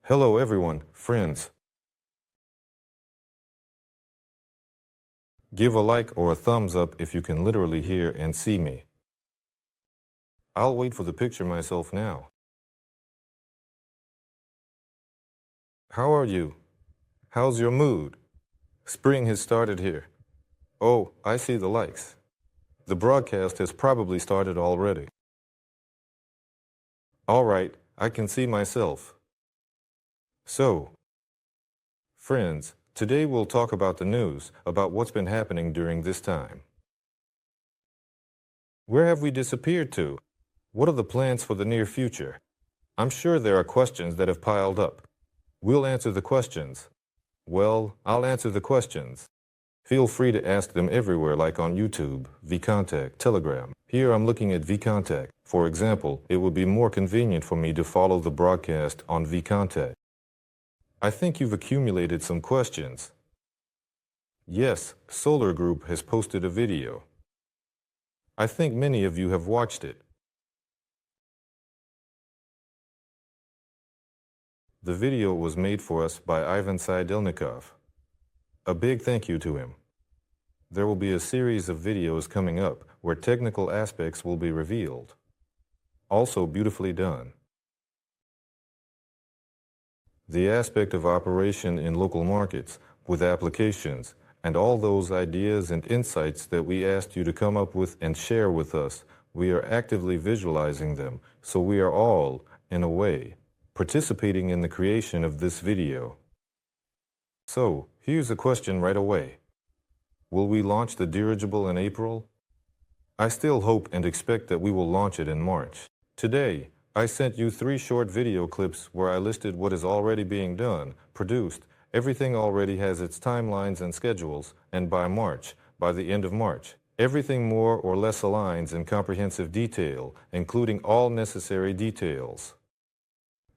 Hello everyone, friends. Give a like or a thumbs up if you can literally hear and see me. I'll wait for the picture myself now. How are you? How's your mood? Spring has started here. Oh, I see the likes. The broadcast has probably started already. All right, I can see myself. So, friends, today we'll talk about the news, about what's been happening during this time. Where have we disappeared to? What are the plans for the near future? I'm sure there are questions that have piled up. We'll answer the questions. Well, I'll answer the questions. Feel free to ask them everywhere, like on YouTube, vContact, Telegram. Here I'm looking at vContact. For example, it would be more convenient for me to follow the broadcast on vContact. I think you've accumulated some questions. Yes, SOLARGROUP has posted a video. I think many of you have watched it. The video was made for us by Ivan Saidelnikov. A big thank you to him. There will be a series of videos coming up where technical aspects will be revealed. Also beautifully done. The aspect of operation in local markets, with applications, and all those ideas and insights that we asked you to come up with and share with us, we are actively visualizing them, so we are all, in a way, participating in the creation of this video. So, here's a question right away. Will we launch the dirigible in April? I still hope and expect that we will launch it in March. Today, I sent you 3 short video clips where I listed what is already being done, produced. Everything already has its timelines and schedules, and by March, by the end of March, everything more or less aligns in comprehensive detail, including all necessary details.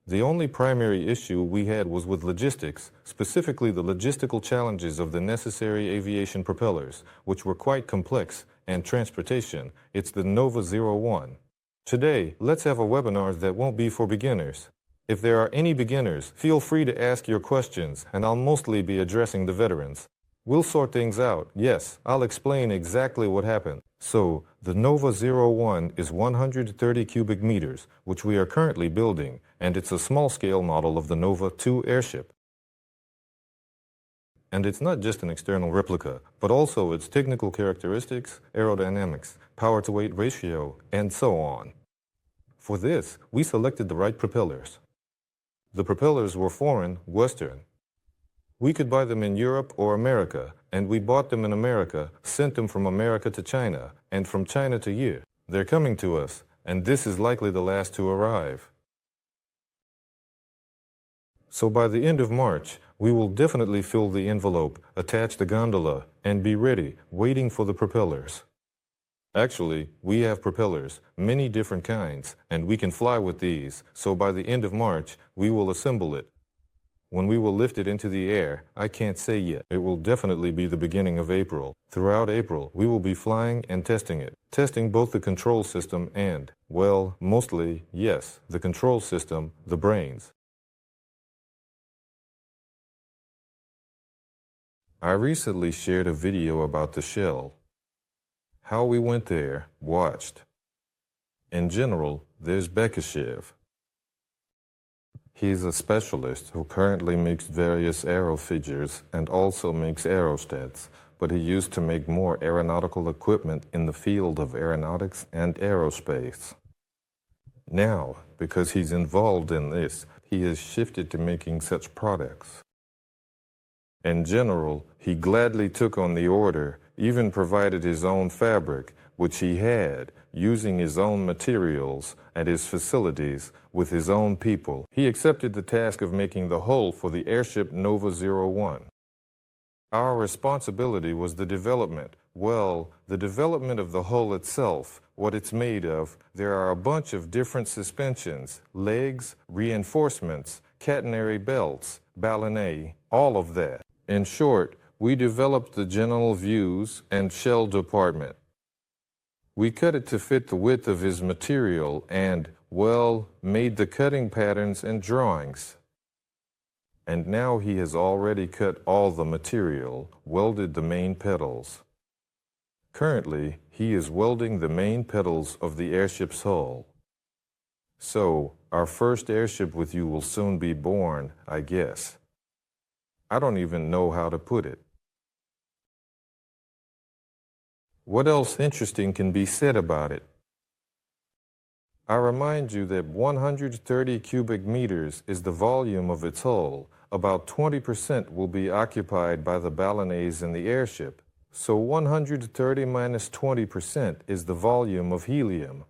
The only primary issue we had was with logistics, specifically the logistical challenges of the necessary aviation propellers, which were quite complex, and transportation. It's the Nova 01. Today, let's have a webinar that won't be for beginners. If there are any beginners, feel free to ask your questions, and I'll mostly be addressing the veterans. We'll sort things out. Yes, I'll explain exactly what happened. So, the Nova 01 is 130 cubic meters, which we are currently building, and it's a small-scale model of the Nova 2 airship. And it's not just an external replica, but also its technical characteristics, aerodynamics, power-to-weight ratio, and so on. For this, we selected the right propellers. The propellers were foreign, Western. We could buy them in Europe or America, and we bought them in America, sent them from America to China, and from China to here. They're coming to us, and this is likely the last to arrive. So by the end of March, we will definitely fill the envelope, attach the gondola, and be ready, waiting for the propellers. Actually, we have propellers, many different kinds, and we can fly with these, so by the end of March, we will assemble it. When we will lift it into the air, I can't say yet. It will definitely be the beginning of April. Throughout April, we will be flying and testing it. Testing both the control system and, well, mostly, yes, the control system, the brains. I recently shared a video about the shell. How we went there, watched. In general, there's Bekashev. He's a specialist who currently makes various aero figures and also makes aerostats, but he used to make more aeronautical equipment in the field of aeronautics and aerospace. Now, because he's involved in this, he has shifted to making such products. In general, he gladly took on the order, even provided his own fabric, which he had, using his own materials at his facilities with his own people. He accepted the task of making the hull for the airship Nova 01. Our responsibility was the development. Well, the development of the hull itself, what it's made of. There are a bunch of different suspensions, legs, reinforcements, catenary belts, ballonets, all of that. In short, we developed the general views and shell department. We cut it to fit the width of his material and, well, made the cutting patterns and drawings. and now he has already cut all the material, welded the main pedals. Currently, he is welding the main pedals of the airship's hull. So, our first airship with you will soon be born, I guess. I don't even know how to put it. What else interesting can be said about it? I remind you that 130 cubic meters is the volume of its hull. About 20% will be occupied by the ballonets in the airship. So 130 minus 20% is the volume of helium.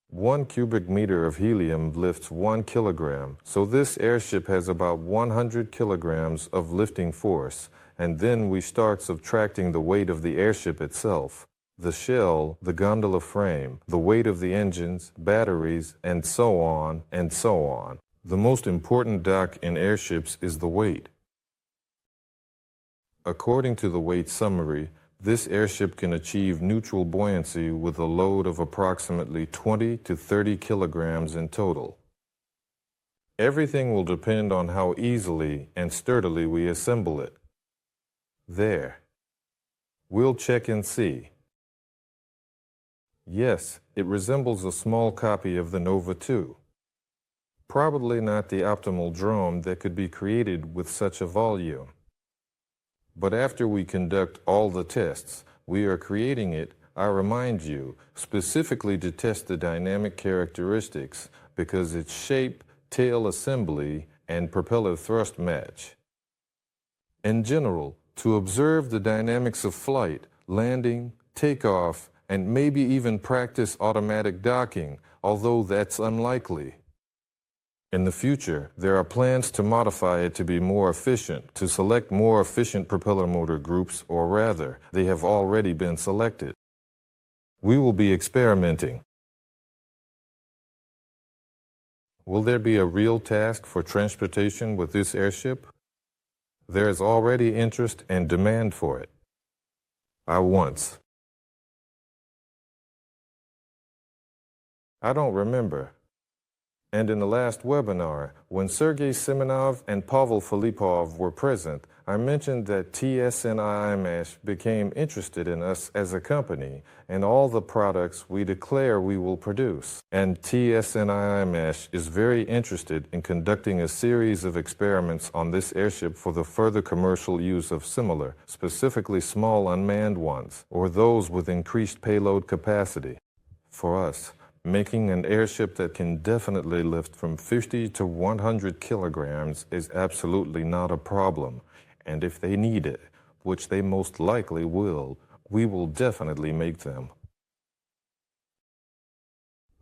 1 cubic meter of helium lifts 1 kilogram, so this airship has about 100 kilograms of lifting force, and then we start subtracting the weight of the airship itself, the shell, the gondola frame, the weight of the engines, batteries, and so on and so on. The most important doc in airships is the weight. According to the weight summary, this airship can achieve neutral buoyancy with a load of approximately 20 to 30 kilograms in total. Everything will depend on how easily and sturdily we assemble it. There. We'll check and see. Yes, it resembles a small copy of the Nova 2. Probably not the optimal drone that could be created with such a volume. But after we conduct all the tests, we are creating it, I remind you, specifically to test the dynamic characteristics because its shape, tail assembly, and propeller thrust match. In general, to observe the dynamics of flight, landing, takeoff, and maybe even practice automatic docking, although that's unlikely. In the future, there are plans to modify it to be more efficient, to select more efficient propeller motor groups, or rather, they have already been selected. We will be experimenting. Will there be a real task for transportation with this airship? There is already interest and demand for it. I don't remember. And in the last webinar, when Sergei Semenov and Pavel Filipov were present, I mentioned that TsNIIMash became interested in us as a company and all the products we declare we will produce. And TsNIIMash is very interested in conducting a series of experiments on this airship for the further commercial use of similar, specifically small unmanned ones, or those with increased payload capacity. For us, making an airship that can definitely lift from 50 to 100 kilograms is absolutely not a problem, and if they need it, which they most likely will, we will definitely make them.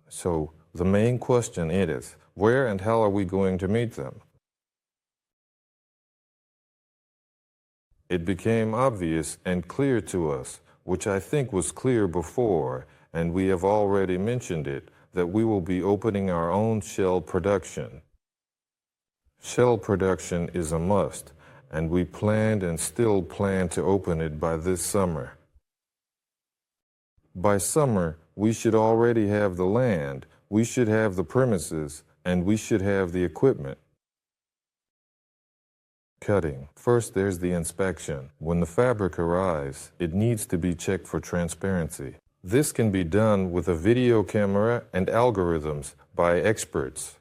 So, the main question is, where and how are we going to meet them? It became obvious and clear to us, which I think was clear before, and we have already mentioned it, that we will be opening our own shell production. Shell production is a must, and we planned and still plan to open it by this summer. By summer, we should already have the land, we should have the premises, and we should have the equipment. Cutting. First, there's the inspection. When the fabric arrives, it needs to be checked for transparency. This can be done with a video camera and algorithms by experts.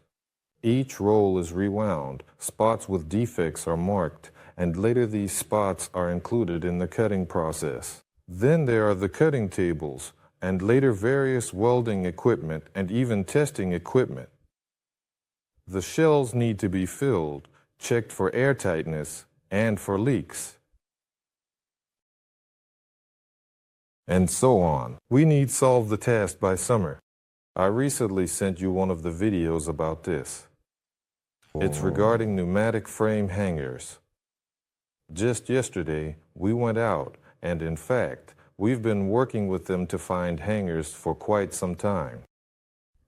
Each roll is rewound, spots with defects are marked, and later these spots are included in the cutting process. Then there are the cutting tables, and later various welding equipment and even testing equipment. The shells need to be filled, checked for airtightness, and for leaks. And so on. We need solve the task by summer. I recently sent you one of the videos about this. It's regarding pneumatic frame hangars. Just yesterday, we went out, and in fact, we've been working with them to find hangars for quite some time.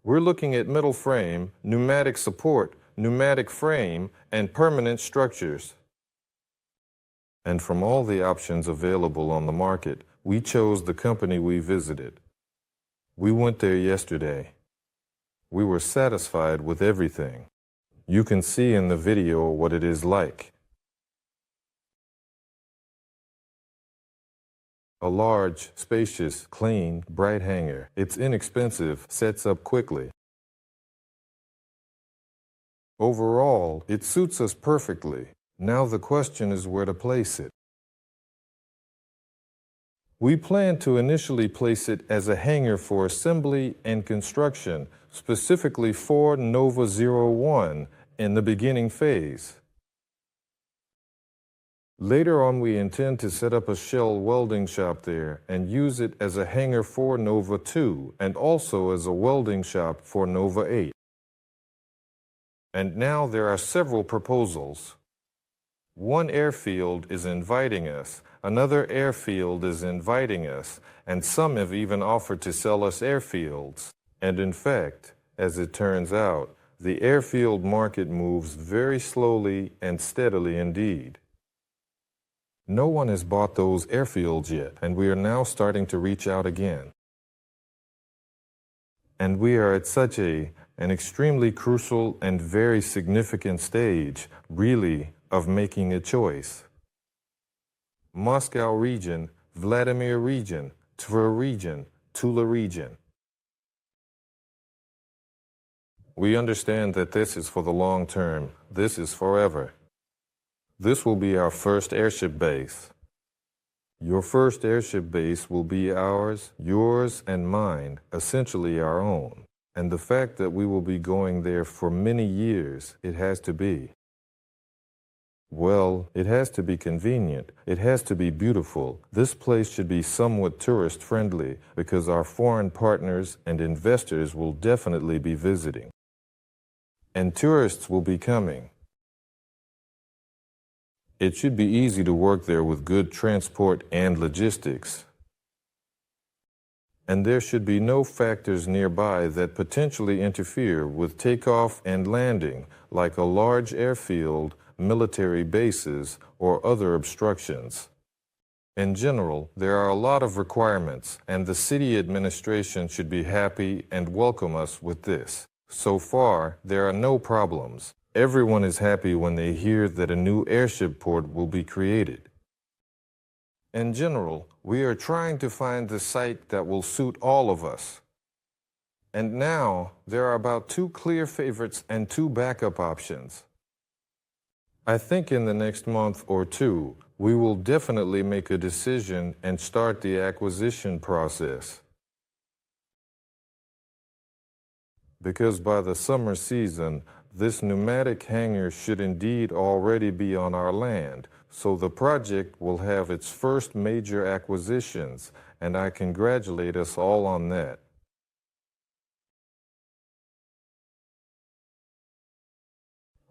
We're looking at metal frame, pneumatic support, pneumatic frame, and permanent structures. And from all the options available on the market, we chose the company we visited. We went there yesterday. We were satisfied with everything. You can see in the video what it is like. A large, spacious, clean, bright hangar. It's inexpensive, sets up quickly. Overall, it suits us perfectly. Now the question is where to place it. We plan to initially place it as a hangar for assembly and construction, specifically for Nova 01 in the beginning phase. Later on, we intend to set up a shell welding shop there and use it as a hangar for Nova 2 and also as a welding shop for Nova 8. And now there are several proposals. One airfield is inviting us, another airfield is inviting us, and some have even offered to sell us airfields. And in fact, as it turns out, the airfield market moves very slowly and steadily indeed. No one has bought those airfields yet, and we are now starting to reach out again. And we are at such an extremely crucial and very significant stage, really, of making a choice. Moscow region, Vladimir region, Tver region, Tula region. We understand that this is for the long term. This is forever. This will be our first airship base. Your first airship base will be ours, yours, and mine, essentially our own. And the fact that we will be going there for many years, it has to be. Well, it has to be convenient. It has to be beautiful. This place should be somewhat tourist-friendly because our foreign partners and investors will definitely be visiting. And tourists will be coming. It should be easy to work there with good transport and logistics. And there should be no factors nearby that potentially interfere with takeoff and landing, like a large airfield, military bases, or other obstructions. In general, there are a lot of requirements, and the city administration should be happy and welcome us with this. So far, there are no problems. Everyone is happy when they hear that a new airship port will be created. In general, we are trying to find the site that will suit all of us. And now, there are about 2 clear favorites and 2 backup options. I think in the next month or 2, we will definitely make a decision and start the acquisition process. Because by the summer season, this pneumatic hangar should indeed already be on our land, so the project will have its first major acquisitions, and I congratulate us all on that.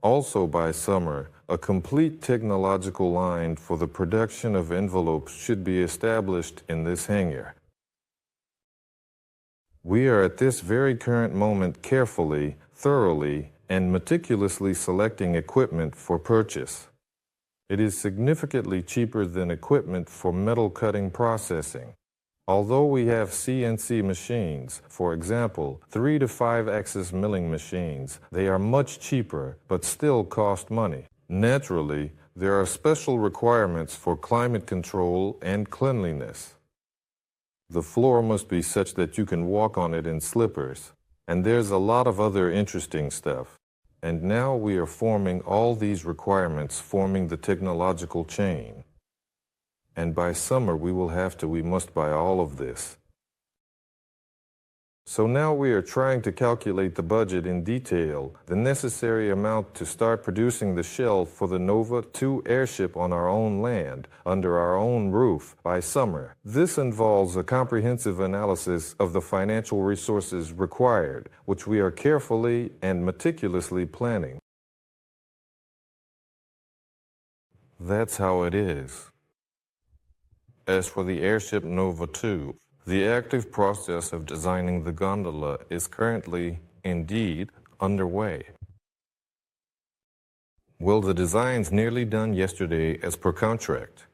Also by summer, a complete technological line for the production of envelopes should be established in this hangar. We are at this very current moment carefully, thoroughly, and meticulously selecting equipment for purchase. It is significantly cheaper than equipment for metal cutting processing. Although we have CNC machines, for example, 3 to 5 axis milling machines, they are much cheaper but still cost money. Naturally, there are special requirements for climate control and cleanliness. The floor must be such that you can walk on it in slippers. And there's a lot of other interesting stuff. And now we are forming all these requirements, forming the technological chain. And by summer we must buy all of this. So now we are trying to calculate the budget in detail, the necessary amount to start producing the shell for the Nova 2 airship on our own land, under our own roof, by summer. This involves a comprehensive analysis of the financial resources required, which we are carefully and meticulously planning. That's how it is. As for the airship Nova 2, the active process of designing the gondola is currently, indeed, underway. Well, the design's nearly done yesterday as per contract.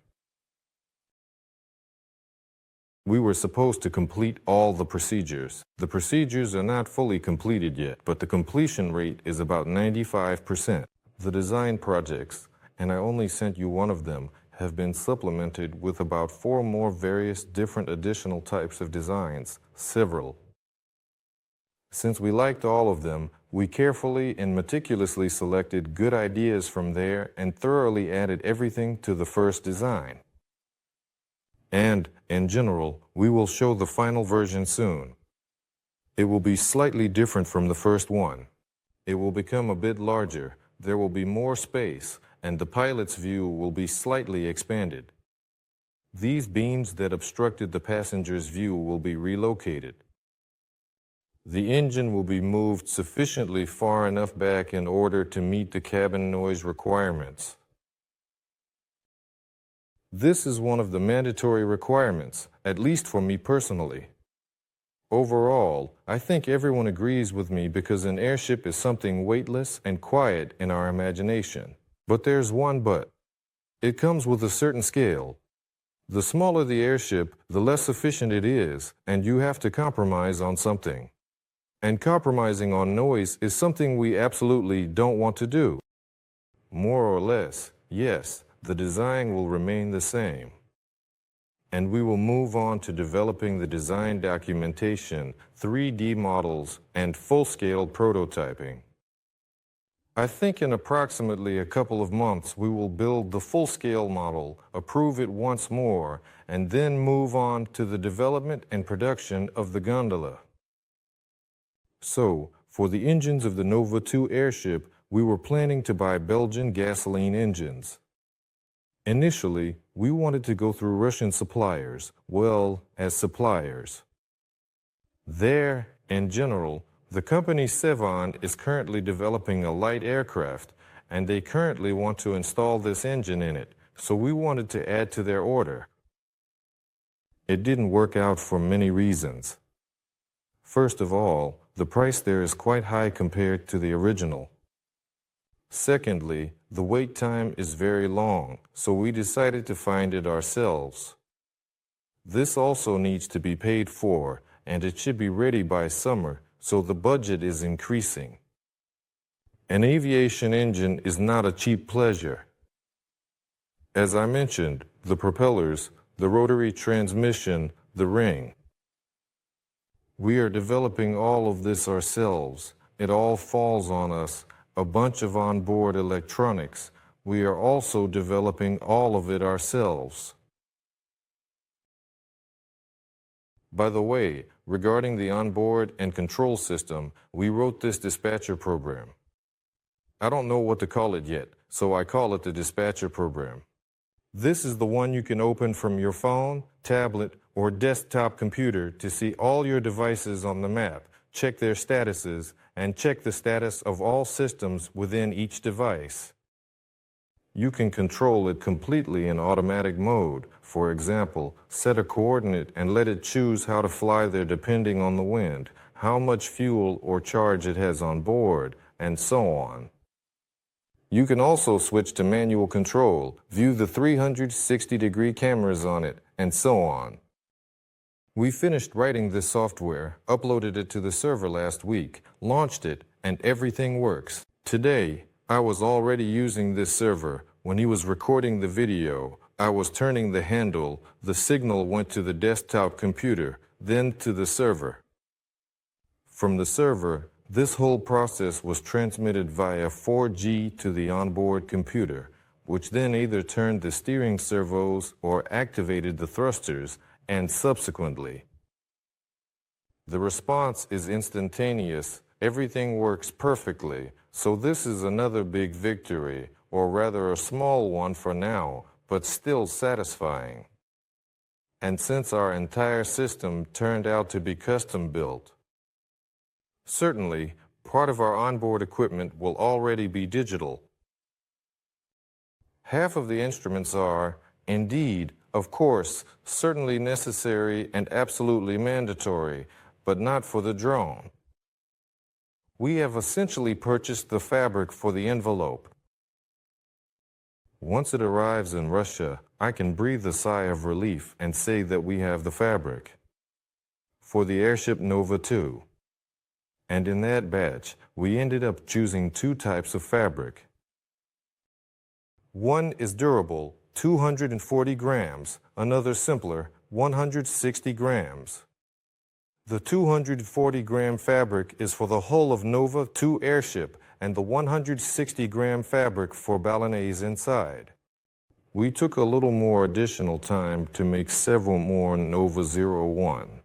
We were supposed to complete all the procedures. The procedures are not fully completed yet, but the completion rate is about 95%. The design projects, and I only sent you one of them, have been supplemented with about 4 more various different additional types of designs, several. Since we liked all of them, we carefully and meticulously selected good ideas from there and thoroughly added everything to the first design. And, in general, we will show the final version soon. It will be slightly different from the first one. It will become a bit larger, there will be more space, and the pilot's view will be slightly expanded. These beams that obstructed the passenger's view will be relocated. The engine will be moved sufficiently far enough back in order to meet the cabin noise requirements. This is one of the mandatory requirements, at least for me personally. Overall, I think everyone agrees with me because an airship is something weightless and quiet in our imagination. But there's one but. It comes with a certain scale. The smaller the airship, the less efficient it is, and you have to compromise on something. And compromising on noise is something we absolutely don't want to do. More or less, yes, the design will remain the same. And we will move on to developing the design documentation, 3D models, and full-scale prototyping. I think in approximately a couple of months we will build the full-scale model, approve it once more, and then move on to the development and production of the gondola. So, for the engines of the Nova 2 airship, we were planning to buy Belgian gasoline engines. Initially, we wanted to go through Russian suppliers, well, as suppliers. There, in general, the company Sevan is currently developing a light aircraft, and they currently want to install this engine in it, so we wanted to add to their order. It didn't work out for many reasons. First of all, the price there is quite high compared to the original. Secondly, the wait time is very long, so we decided to find it ourselves. This also needs to be paid for, and it should be ready by summer, so the budget is increasing. An aviation engine is not a cheap pleasure. As I mentioned, the propellers, the rotary transmission, the ring. We are developing all of this ourselves. It all falls on us. A bunch of onboard electronics. We are also developing all of it ourselves. By the way, regarding the onboard and control system, we wrote this dispatcher program. I don't know what to call it yet, so I call it the dispatcher program. This is the one you can open from your phone, tablet, or desktop computer to see all your devices on the map, check their statuses, and check the status of all systems within each device. You can control it completely in automatic mode. For example, set a coordinate and let it choose how to fly there depending on the wind, how much fuel or charge it has on board, and so on. You can also switch to manual control, view the 360-degree cameras on it, and so on. We finished writing this software, uploaded it to the server last week, launched it, and everything works. Today, I was already using this server. When he was recording the video, I was turning the handle, the signal went to the desktop computer, then to the server. From the server, this whole process was transmitted via 4G to the onboard computer, which then either turned the steering servos or activated the thrusters, and subsequently. The response is instantaneous, everything works perfectly, so this is another big victory, or rather a small one for now, but still satisfying. And since our entire system turned out to be custom built. Certainly, part of our onboard equipment will already be digital. Half of the instruments are, indeed, of course, certainly necessary and absolutely mandatory, but not for the drone. We have essentially purchased the fabric for the envelope. Once it arrives in Russia, I can breathe a sigh of relief and say that we have the fabric for the airship Nova 2. And in that batch, we ended up choosing two types of fabric. One is durable, 240 grams, another simpler, 160 grams. The 240-gram fabric is for the hull of Nova 2 airship and the 160-gram fabric for ballonets inside. We took a little more additional time to make several more Nova 01.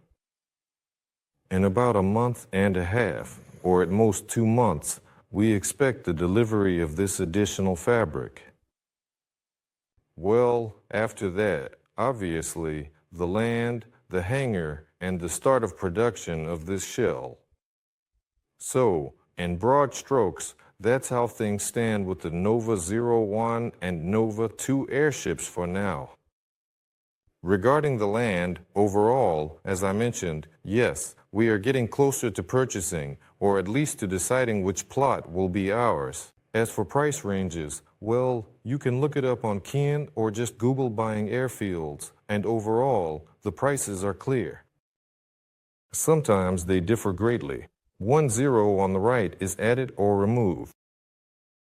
In about a month and a half, or at most 2 months, we expect the delivery of this additional fabric. Well, after that, obviously, the land, the hangar, and the start of production of this shell. So, in broad strokes, that's how things stand with the Nova 01 and Nova 2 airships for now. Regarding the land, overall, as I mentioned, yes, we are getting closer to purchasing, or at least to deciding which plot will be ours. As for price ranges, well, you can look it up on Kin or just Google buying airfields, and overall, the prices are clear. Sometimes they differ greatly. 1 0 on the right is added or removed.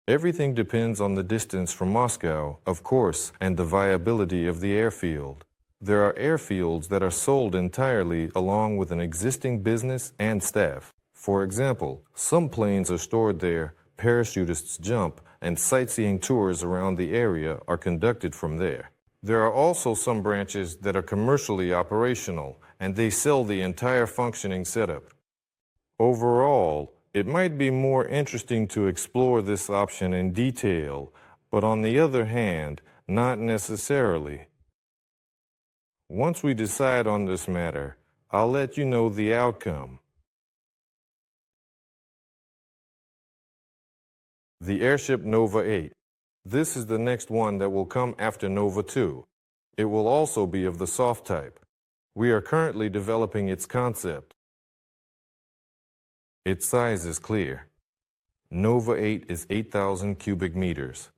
Everything depends on the distance from Moscow, of course, and the viability of the airfield. There are airfields that are sold entirely along with an existing business and staff. For example, some planes are stored there, parachutists jump, and sightseeing tours around the area are conducted from there. There are also some branches that are commercially operational, and they sell the entire functioning setup. Overall, it might be more interesting to explore this option in detail, but on the other hand, not necessarily. Once we decide on this matter, I'll let you know the outcome. The airship Nova 8. This is the next one that will come after Nova 2. It will also be of the soft type. We are currently developing its concept. Its size is clear. Nova 8 is 8,000 cubic meters.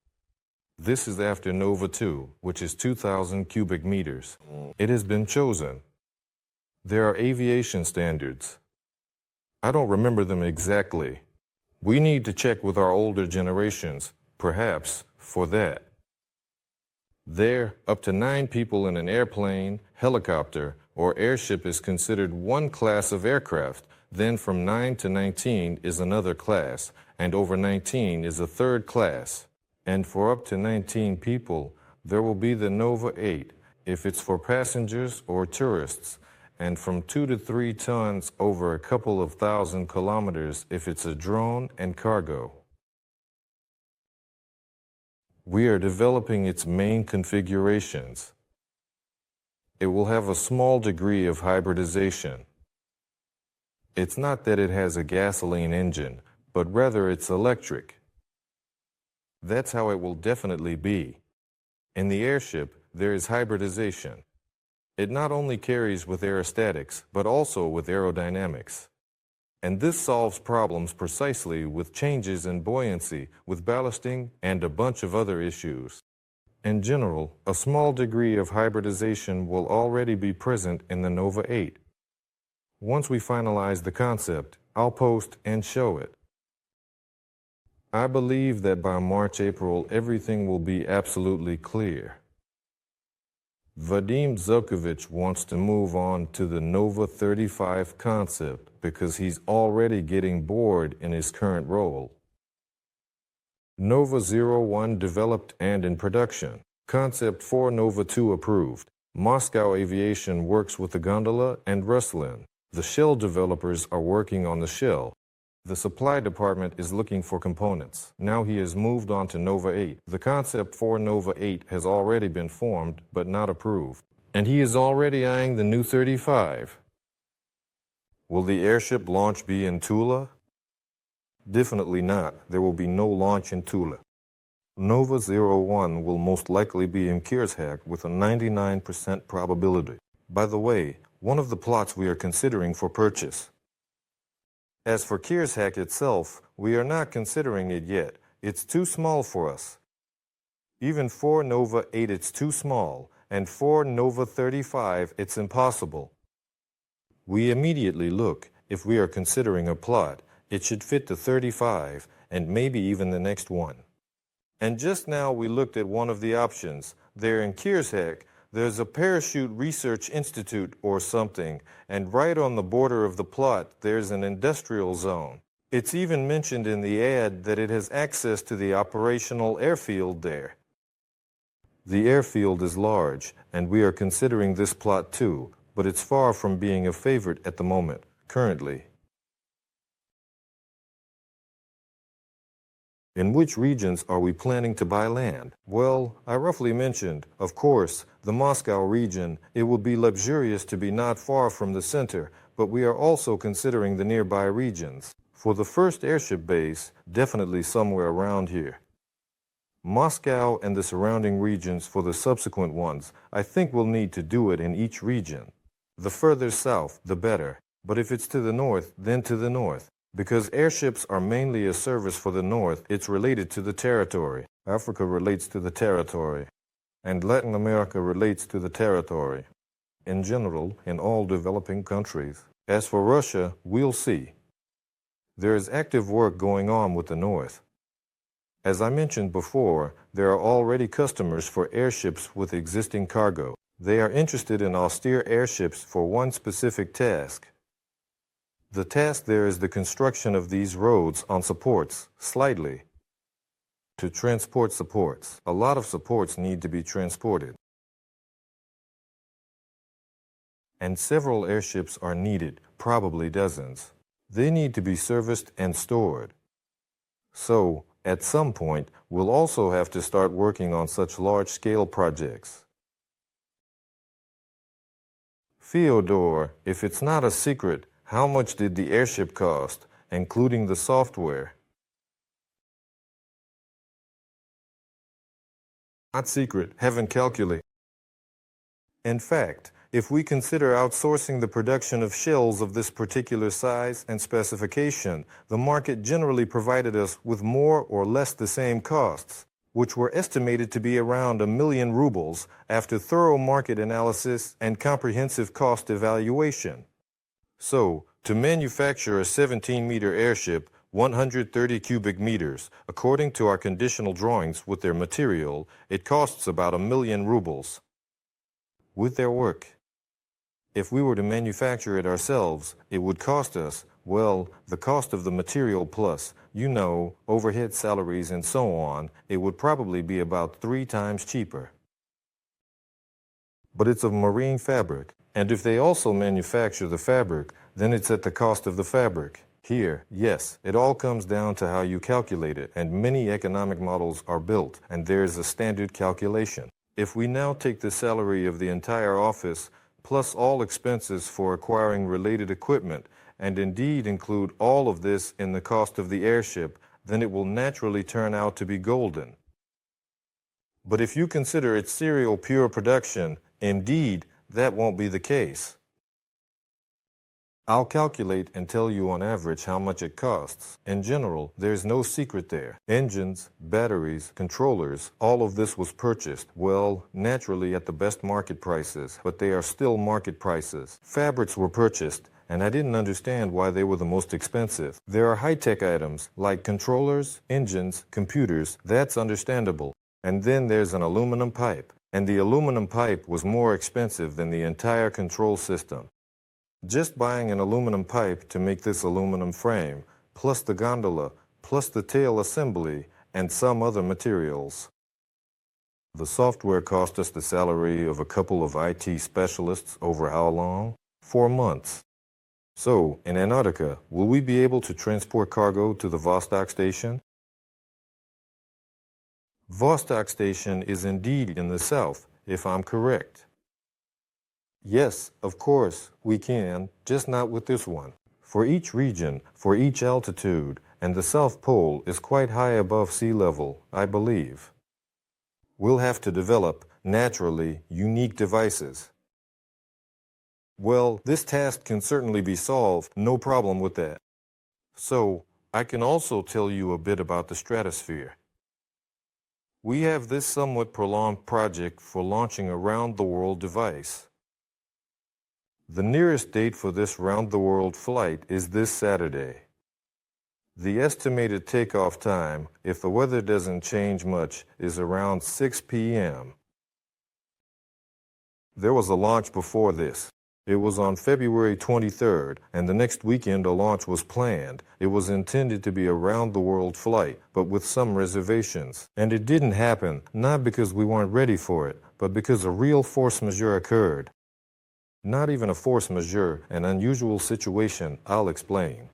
This is after Nova 2, which is 2,000 cubic meters. It has been chosen. There are aviation standards. I don't remember them exactly. We need to check with our older generations, perhaps, for that. There, up to 9 people in an airplane, helicopter, or airship is considered one class of aircraft. Then from 9 to 19 is another class, and over 19 is a third class. And for up to 19 people, there will be the Nova 8, if it's for passengers or tourists, and from 2 to 3 tons over a couple of thousand kilometers if it's a drone and cargo. We are developing its main configurations. It will have a small degree of hybridization. It's not that it has a gasoline engine, but rather it's electric. That's how it will definitely be. In the airship, there is hybridization. It not only carries with aerostatics, but also with aerodynamics. And this solves problems precisely with changes in buoyancy, with ballasting, and a bunch of other issues. In general, a small degree of hybridization will already be present in the Nova 8. Once we finalize the concept, I'll post and show it. I believe that by March-April, everything will be absolutely clear. Vadim Zukovich wants to move on to the Nova 35 concept because he's already getting bored in his current role. Nova 01 developed and in production. Concept for Nova 2 approved. Moscow Aviation works with the gondola and Ruslin. The shell developers are working on the shell. The supply department is looking for components. Now he has moved on to Nova 8. The concept for Nova 8 has already been formed, but not approved. And he is already eyeing the new 35. Will the airship launch be in Tula? Definitely not. There will be no launch in Tula. Nova 01 will most likely be in Kirshak with a 99% probability. By the way, one of the plots we are considering for purchase. As for Kirshak itself, we are not considering it yet. It's too small for us. Even 4 Nova 8 it's too small, and 4 Nova 35 it's impossible. We immediately look, if we are considering a plot, it should fit the 35 and maybe even the next one. And just now we looked at one of the options. There in Kierzhek, there's a parachute research institute or something, and right on the border of the plot there's an industrial zone. It's even mentioned in the ad that it has access to the operational airfield there. The airfield is large, and we are considering this plot too, but it's far from being a favorite at the moment, currently. In which regions are we planning to buy land? Well, I roughly mentioned, of course, the Moscow region. It would be luxurious to be not far from the center, but we are also considering the nearby regions. For the first airship base, definitely somewhere around here. Moscow and the surrounding regions for the subsequent ones, I think we'll need to do it in each region. The further south, the better. But if it's to the north, then to the north. Because airships are mainly a service for the north, it's related to the territory. Africa relates to the territory. And Latin America relates to the territory. In general, in all developing countries. As for Russia, we'll see. There is active work going on with the north. As I mentioned before, there are already customers for airships with existing cargo. They are interested in austere airships for one specific task. The task there is the construction of these roads on supports, slightly. To transport supports. A lot of supports need to be transported. And several airships are needed, probably dozens. They need to be serviced and stored. So, at some point, we'll also have to start working on such large-scale projects. Fedor, if it's not a secret, how much did the airship cost, including the software? Not secret, haven't calculated. In fact, if we consider outsourcing the production of shells of this particular size and specification, the market generally provided us with more or less the same costs, which were estimated to be around 1,000,000 rubles after thorough market analysis and comprehensive cost evaluation. So, to manufacture a 17-meter airship, 130 cubic meters, according to our conditional drawings with their material, it costs about 1,000,000 rubles. With their work. If we were to manufacture it ourselves, it would cost us, well, the cost of the material plus, overhead salaries and so on, it would probably be about 3 times cheaper. But it's of marine fabric, and if they also manufacture the fabric, then it's at the cost of the fabric. Here, yes, it all comes down to how you calculate it, and many economic models are built, and there's a standard calculation. If we now take the salary of the entire office, plus all expenses for acquiring related equipment, and indeed include all of this in the cost of the airship, then it will naturally turn out to be golden. But if you consider its serial pure production, indeed, that won't be the case. I'll calculate and tell you on average how much it costs. In general, there's no secret there. Engines, batteries, controllers, all of this was purchased, well, naturally at the best market prices, but they are still market prices. Fabrics were purchased, and I didn't understand why they were the most expensive. There are high-tech items, like controllers, engines, computers, that's understandable. And then there's an aluminum pipe, and the aluminum pipe was more expensive than the entire control system. Just buying an aluminum pipe to make this aluminum frame, plus the gondola, plus the tail assembly, and some other materials. The software cost us the salary of a couple of IT specialists over how long? 4 months. So, in Antarctica, will we be able to transport cargo to the Vostok station? Vostok station is indeed in the south, if I'm correct. Yes, of course, we can, just not with this one. For each region, for each altitude, and the South Pole is quite high above sea level, I believe. We'll have to develop, naturally, unique devices. Well, this task can certainly be solved, no problem with that. So, I can also tell you a bit about the stratosphere. We have this somewhat prolonged project for launching a round-the-world device. The nearest date for this round-the-world flight is this Saturday. The estimated takeoff time, if the weather doesn't change much, is around 6 p.m. There was a launch before this. It was on February 23rd, and the next weekend a launch was planned. It was intended to be a round-the-world flight, but with some reservations. And it didn't happen, not because we weren't ready for it, but because a real force majeure occurred. Not even a force majeure, an unusual situation, I'll explain.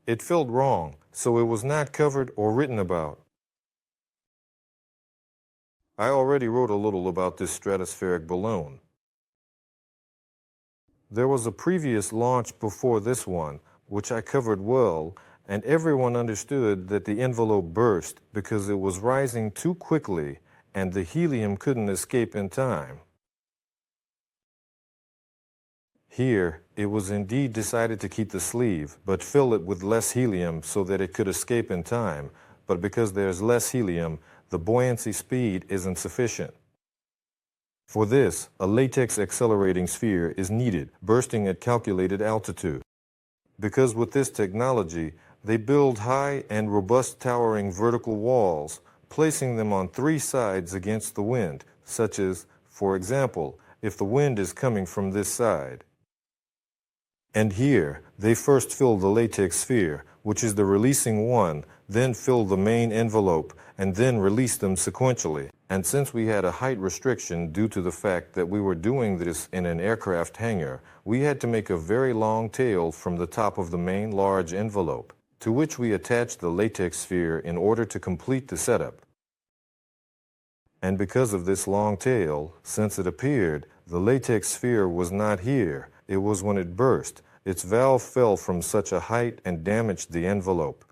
It felt wrong, so it was not covered or written about. I already wrote a little about this stratospheric balloon. There was a previous launch before this one, which I covered well, and everyone understood that the envelope burst because it was rising too quickly and the helium couldn't escape in time. Here, it was indeed decided to keep the sleeve, but fill it with less helium so that it could escape in time, but because there's less helium, the buoyancy speed isn't sufficient. For this, a latex accelerating sphere is needed, bursting at calculated altitude. Because with this technology, they build high and robust towering vertical walls, placing them on three sides against the wind, such as, for example, if the wind is coming from this side. And here, they first fill the latex sphere, which is the releasing one, then fill the main envelope, and then release them sequentially. And since we had a height restriction due to the fact that we were doing this in an aircraft hangar, we had to make a very long tail from the top of the main large envelope, to which we attached the latex sphere in order to complete the setup. And because of this long tail, since it appeared, the latex sphere was not here. It was when it burst. Its valve fell from such a height and damaged the envelope.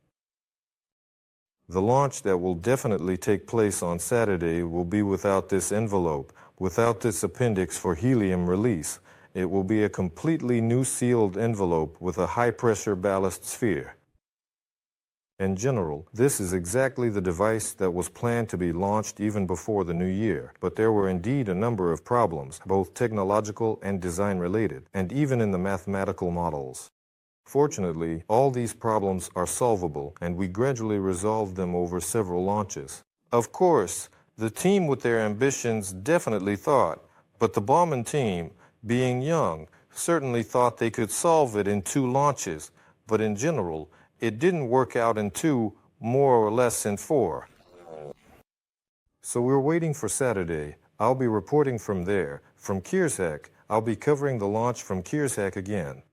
The launch that will definitely take place on Saturday will be without this envelope, without this appendix for helium release. It will be a completely new sealed envelope with a high-pressure ballast sphere. In general, this is exactly the device that was planned to be launched even before the new year, but there were indeed a number of problems, both technological and design-related, and even in the mathematical models. Fortunately, all these problems are solvable, and we gradually resolved them over several launches. Of course, the team with their ambitions definitely thought, but the Baumann team, being young, certainly thought they could solve it in 2 launches, but in general, it didn't work out in 2, more or less in 4. So we're waiting for Saturday. I'll be reporting from there. From Kierzak, I'll be covering the launch from Kierzak again.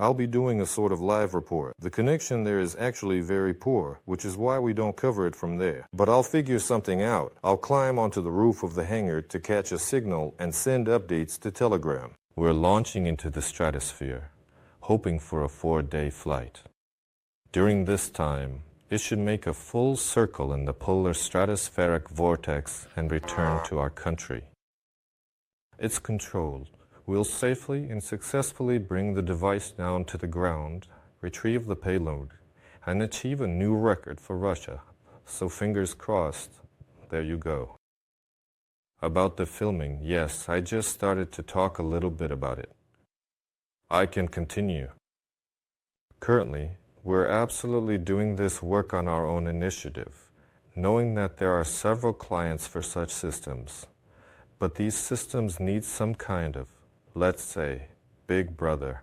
I'll be doing a sort of live report. The connection there is actually very poor, which is why we don't cover it from there. But I'll figure something out. I'll climb onto the roof of the hangar to catch a signal and send updates to Telegram. We're launching into the stratosphere, hoping for a 4-day flight. During this time, it should make a full circle in the polar stratospheric vortex and return to our country. It's controlled. We'll safely and successfully bring the device down to the ground, retrieve the payload, and achieve a new record for Russia. So fingers crossed, there you go. About the filming, yes, I just started to talk a little bit about it. I can continue. Currently, we're absolutely doing this work on our own initiative, knowing that there are several clients for such systems. But these systems need some kind of, let's say, big brother.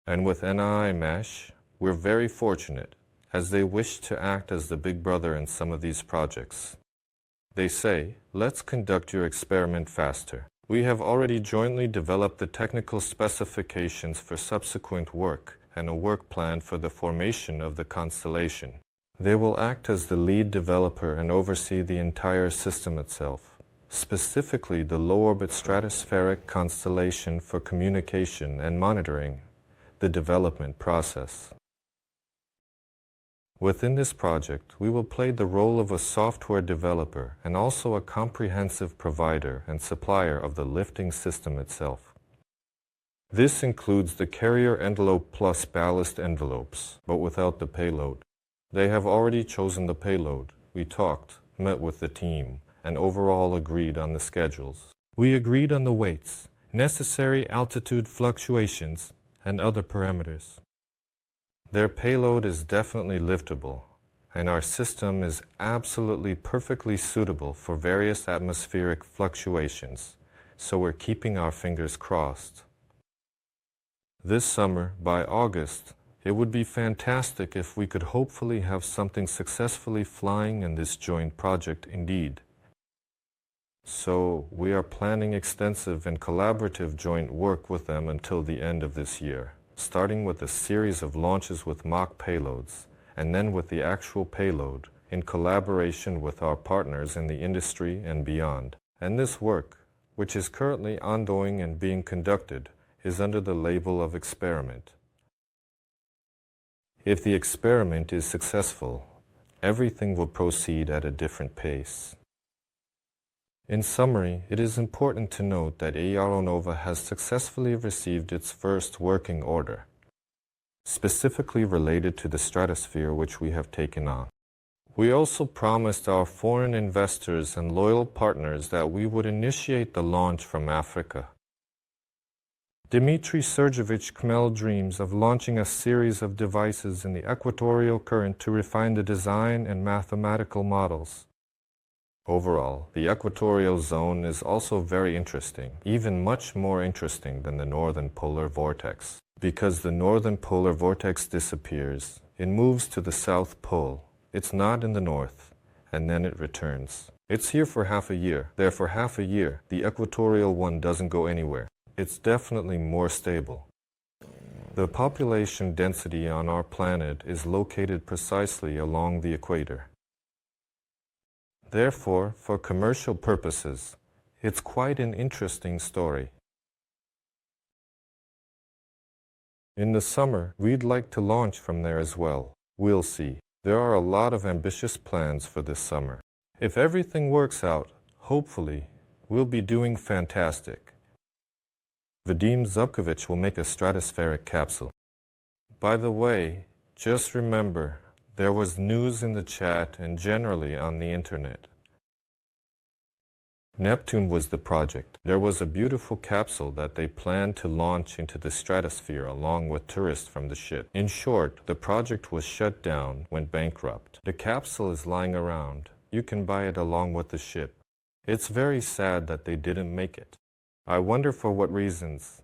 And with TsNIIMash, we're very fortunate, as they wish to act as the big brother in some of these projects. They say, let's conduct your experiment faster. We have already jointly developed the technical specifications for subsequent work and a work plan for the formation of the constellation. They will act as the lead developer and oversee the entire system itself, specifically the low-orbit stratospheric constellation for communication and monitoring the development process. Within this project, we will play the role of a software developer and also a comprehensive provider and supplier of the lifting system itself. This includes the carrier envelope plus ballast envelopes, but without the payload. They have already chosen the payload. We talked, met with the team, and overall agreed on the schedules. We agreed on the weights, necessary altitude fluctuations, and other parameters. Their payload is definitely liftable, and our system is absolutely perfectly suitable for various atmospheric fluctuations, so we're keeping our fingers crossed. This summer, by August, it would be fantastic if we could hopefully have something successfully flying in this joint project indeed. So we are planning extensive and collaborative joint work with them until the end of this year, starting with a series of launches with mock payloads, and then with the actual payload in collaboration with our partners in the industry and beyond. And this work, which is currently ongoing and being conducted, is under the label of experiment. If the experiment is successful, everything will proceed at a different pace. In summary, it is important to note that Aeronova has successfully received its first working order, specifically related to the stratosphere which we have taken on. We also promised our foreign investors and loyal partners that we would initiate the launch from Africa. Dmitry Sergeyevich Khmel dreams of launching a series of devices in the equatorial current to refine the design and mathematical models. Overall, the equatorial zone is also very interesting, even much more interesting than the northern polar vortex. Because the northern polar vortex disappears, it moves to the South Pole. It's not in the north, and then it returns. It's here for half a year. There for half a year, the equatorial one doesn't go anywhere. It's definitely more stable. The population density on our planet is located precisely along the equator. Therefore, for commercial purposes, it's quite an interesting story. In the summer, we'd like to launch from there as well. We'll see. There are a lot of ambitious plans for this summer. If everything works out, hopefully, we'll be doing fantastic. Vadim Zubkovich will make a stratospheric capsule. By the way, just remember, there was news in the chat and generally on the internet. Neptune was the project. There was a beautiful capsule that they planned to launch into the stratosphere along with tourists from the ship. In short, the project was shut down, went bankrupt. The capsule is lying around. You can buy it along with the ship. It's very sad that they didn't make it. I wonder for what reasons.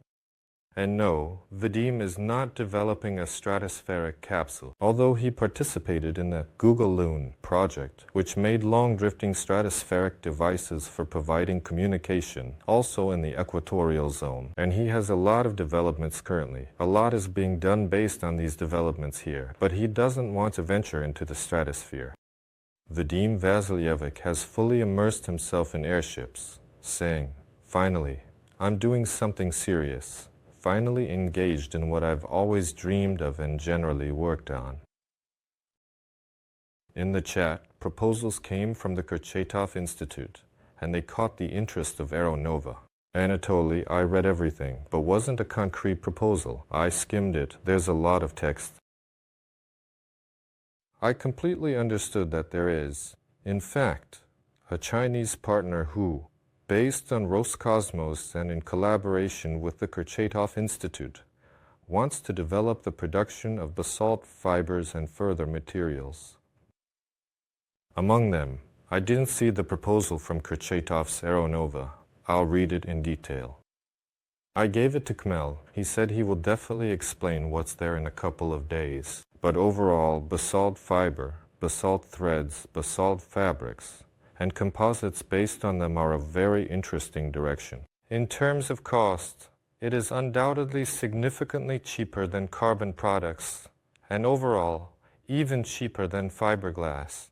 And no, Vadim is not developing a stratospheric capsule, although he participated in the Google Loon project, which made long-drifting stratospheric devices for providing communication, also in the equatorial zone. And he has a lot of developments currently. A lot is being done based on these developments here, but he doesn't want to venture into the stratosphere. Vadim Vasilyevic has fully immersed himself in airships, saying, "Finally, I'm doing something serious. Finally engaged in what I've always dreamed of and generally worked on." In the chat, proposals came from the Kurchatov Institute, and they caught the interest of Aeronova. Anatoly, I read everything, but wasn't a concrete proposal. I skimmed it. There's a lot of text. I completely understood that there is, in fact, a Chinese partner who, based on Roscosmos and in collaboration with the Kurchatov Institute, wants to develop the production of basalt fibers and further materials. Among them, I didn't see the proposal from Kurchatov's Aeronova. I'll read it in detail. I gave it to Khmel. He said he will definitely explain what's there in a couple of days. But overall, basalt fiber, basalt threads, basalt fabrics, and composites based on them are a very interesting direction. In terms of cost, it is undoubtedly significantly cheaper than carbon products, and overall, even cheaper than fiberglass.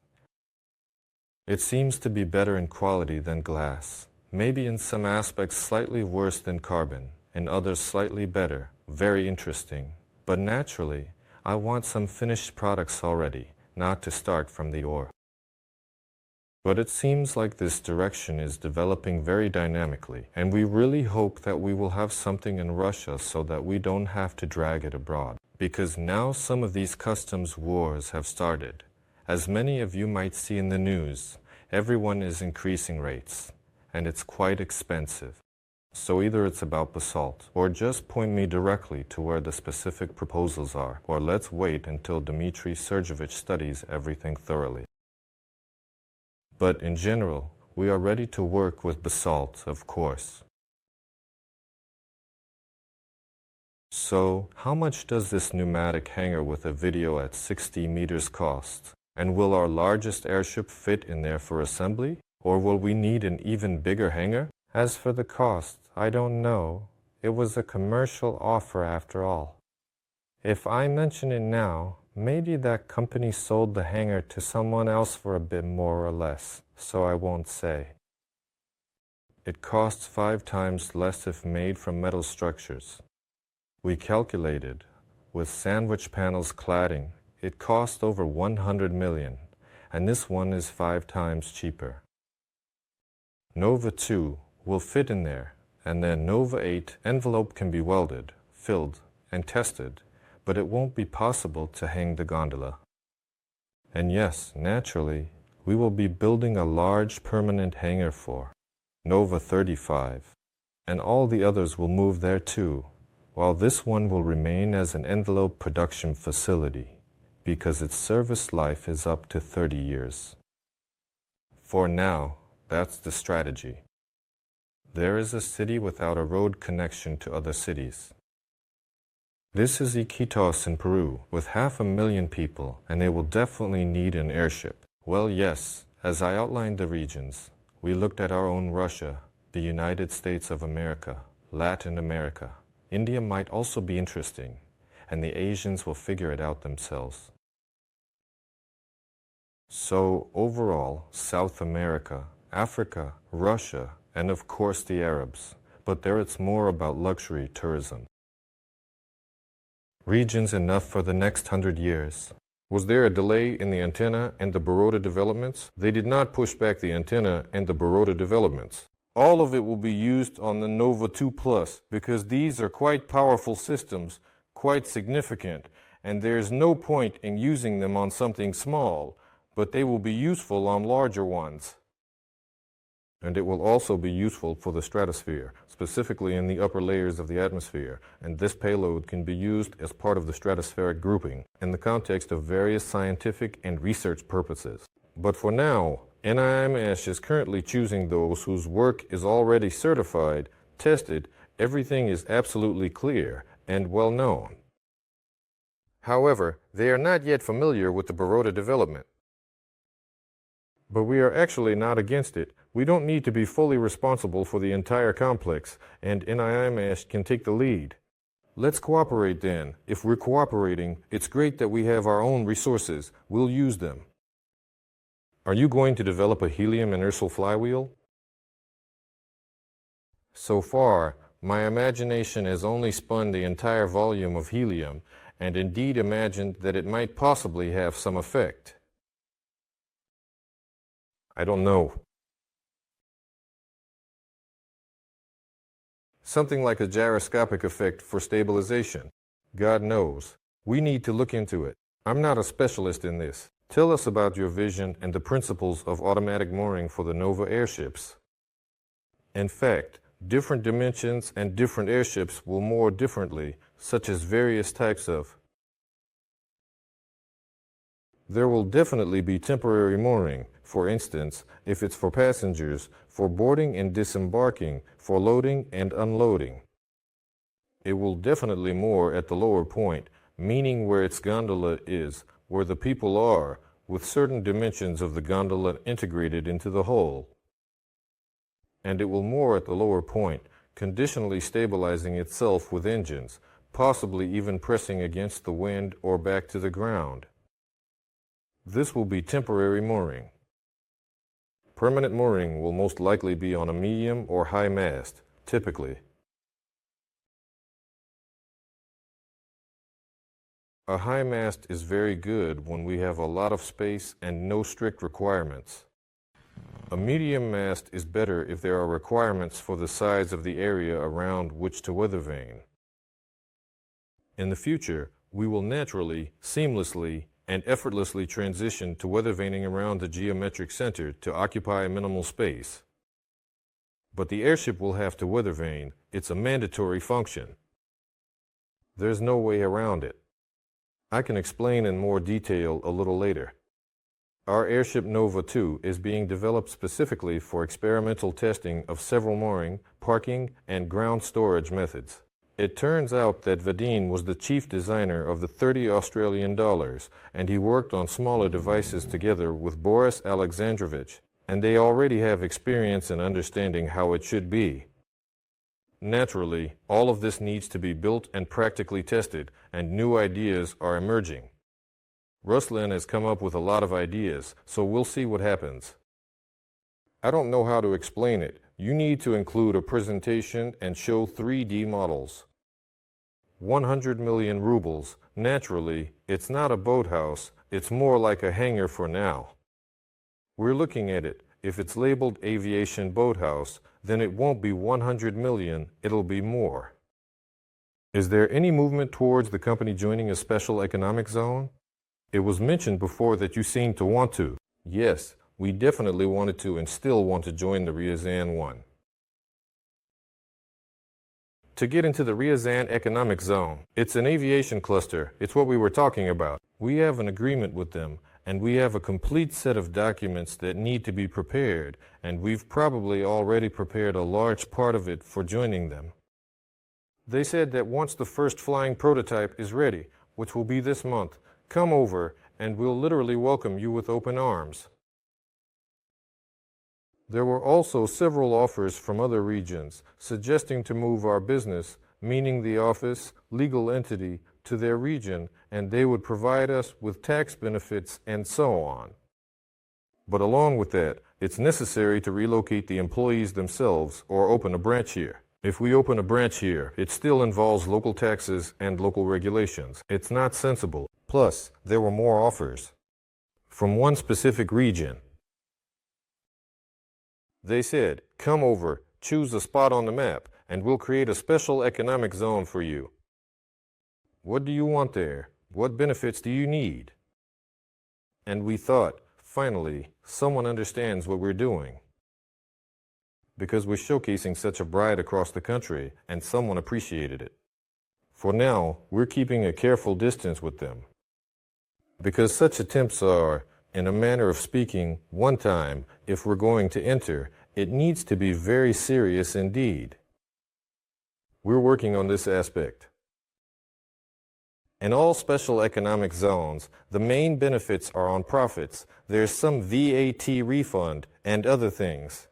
It seems to be better in quality than glass, maybe in some aspects slightly worse than carbon, in others slightly better. Very interesting. But naturally, I want some finished products already, not to start from the ore. But it seems like this direction is developing very dynamically, and we really hope that we will have something in Russia so that we don't have to drag it abroad. because now some of these customs wars have started. As many of you might see in the news, everyone is increasing rates, and it's quite expensive. So either it's about basalt, or just point me directly to where the specific proposals are, or let's wait until Dmitry Sergeyevich studies everything thoroughly. But in general, we are ready to work with basalt, of course. So, how much does this pneumatic hangar with a video at 60 meters cost? And will our largest airship fit in there for assembly? Or will we need an even bigger hangar? As for the cost, I don't know. It was a commercial offer after all. If I mention it now, maybe that company sold the hangar to someone else for a bit more or less, so I won't say. It costs 5 times less if made from metal structures. We calculated, with sandwich panels cladding, it cost over 100 million, and this one is 5 times cheaper. Nova 2 will fit in there, and then Nova 8 envelope can be welded, filled, and tested, but it won't be possible to hang the gondola. And yes, naturally, we will be building a large permanent hangar for Nova 35, and all the others will move there too, while this one will remain as an envelope production facility, because its service life is up to 30 years. For now, that's the strategy. There is a city without a road connection to other cities. This is Iquitos in Peru, with 500,000 people, and they will definitely need an airship. Well, yes, as I outlined the regions, we looked at our own Russia, the United States of America, Latin America. India might also be interesting, and the Asians will figure it out themselves. So, overall, South America, Africa, Russia, and of course the Arabs, but there it's more about luxury tourism. Regions enough for the next 100 years. Was there a delay in the antenna and the Baroda developments? They did not push back the antenna and the Baroda developments. All of it will be used on the Nova 2 Plus because these are quite powerful systems, quite significant, and there's no point in using them on something small, but they will be useful on larger ones. And it will also be useful for the stratosphere, specifically in the upper layers of the atmosphere, and this payload can be used as part of the stratospheric grouping in the context of various scientific and research purposes. But for now, TsNIIMash is currently choosing those whose work is already certified, tested, everything is absolutely clear, and well known. However, they are not yet familiar with the Baroda development. But we are actually not against it. We don't need to be fully responsible for the entire complex, and TsNIIMash can take the lead. Let's cooperate then. If we're cooperating, it's great that we have our own resources. We'll use them. Are you going to develop a helium inertial flywheel? So far, my imagination has only spun the entire volume of helium, and indeed imagined that it might possibly have some effect. I don't know. Something like a gyroscopic effect for stabilization. God knows. We need to look into it. I'm not a specialist in this. Tell us about your vision and the principles of automatic mooring for the Nova airships. In fact, different dimensions and different airships will moor differently, such as various types of. There will definitely be temporary mooring, for instance, if it's for passengers, for boarding and disembarking, for loading and unloading. It will definitely moor at the lower point, meaning where its gondola is, where the people are, with certain dimensions of the gondola integrated into the whole. And it will moor at the lower point, conditionally stabilizing itself with engines, possibly even pressing against the wind or back to the ground. This will be temporary mooring. Permanent mooring will most likely be on a medium or high mast, typically. A high mast is very good when we have a lot of space and no strict requirements. A medium mast is better if there are requirements for the size of the area around which to weather vane. In the future, we will naturally, seamlessly, and effortlessly transition to weather vaning around the geometric center to occupy minimal space. But the airship will have to weather vane. It's a mandatory function. There's no way around it. I can explain in more detail a little later. Our airship Nova 2 is being developed specifically for experimental testing of several mooring, parking, and ground storage methods. It turns out that Vadim was the chief designer of the 30 Australian dollars, and he worked on smaller devices together with Boris Alexandrovich, and they already have experience in understanding how it should be. Naturally, all of this needs to be built and practically tested, and new ideas are emerging. Ruslan has come up with a lot of ideas, so we'll see what happens. I don't know how to explain it. You need to include a presentation and show 3D models. 100 million rubles. Naturally, it's not a boathouse, it's more like a hangar for now. We're looking at it. If it's labeled aviation boathouse, then it won't be 100 million, it'll be more. Is there any movement towards the company joining a special economic zone? It was mentioned before that you seem to want to. Yes, we definitely wanted to and still want to join the Ryazan one. To get into the Ryazan economic zone, it's an aviation cluster. It's what we were talking about. We have an agreement with them, and we have a complete set of documents that need to be prepared, and we've probably already prepared a large part of it for joining them. They said that once the first flying prototype is ready, which will be this month, come over and we'll literally welcome you with open arms. There were also several offers from other regions suggesting to move our business, meaning the office, legal entity, to their region, and they would provide us with tax benefits and so on. But along with that, it's necessary to relocate the employees themselves or open a branch here. If we open a branch here, it still involves local taxes and local regulations. It's not sensible. Plus, there were more offers from one specific region. They said, come over, choose a spot on the map, and we'll create a special economic zone for you. What do you want there? What benefits do you need? And we thought, finally, someone understands what we're doing. Because we're showcasing such a bride across the country, and someone appreciated it. For now, we're keeping a careful distance with them. Because such attempts are, in a manner of speaking, one time, if we're going to enter, it needs to be very serious indeed. We're working on this aspect. In all special economic zones, the main benefits are on profits. There's some VAT refund and other things.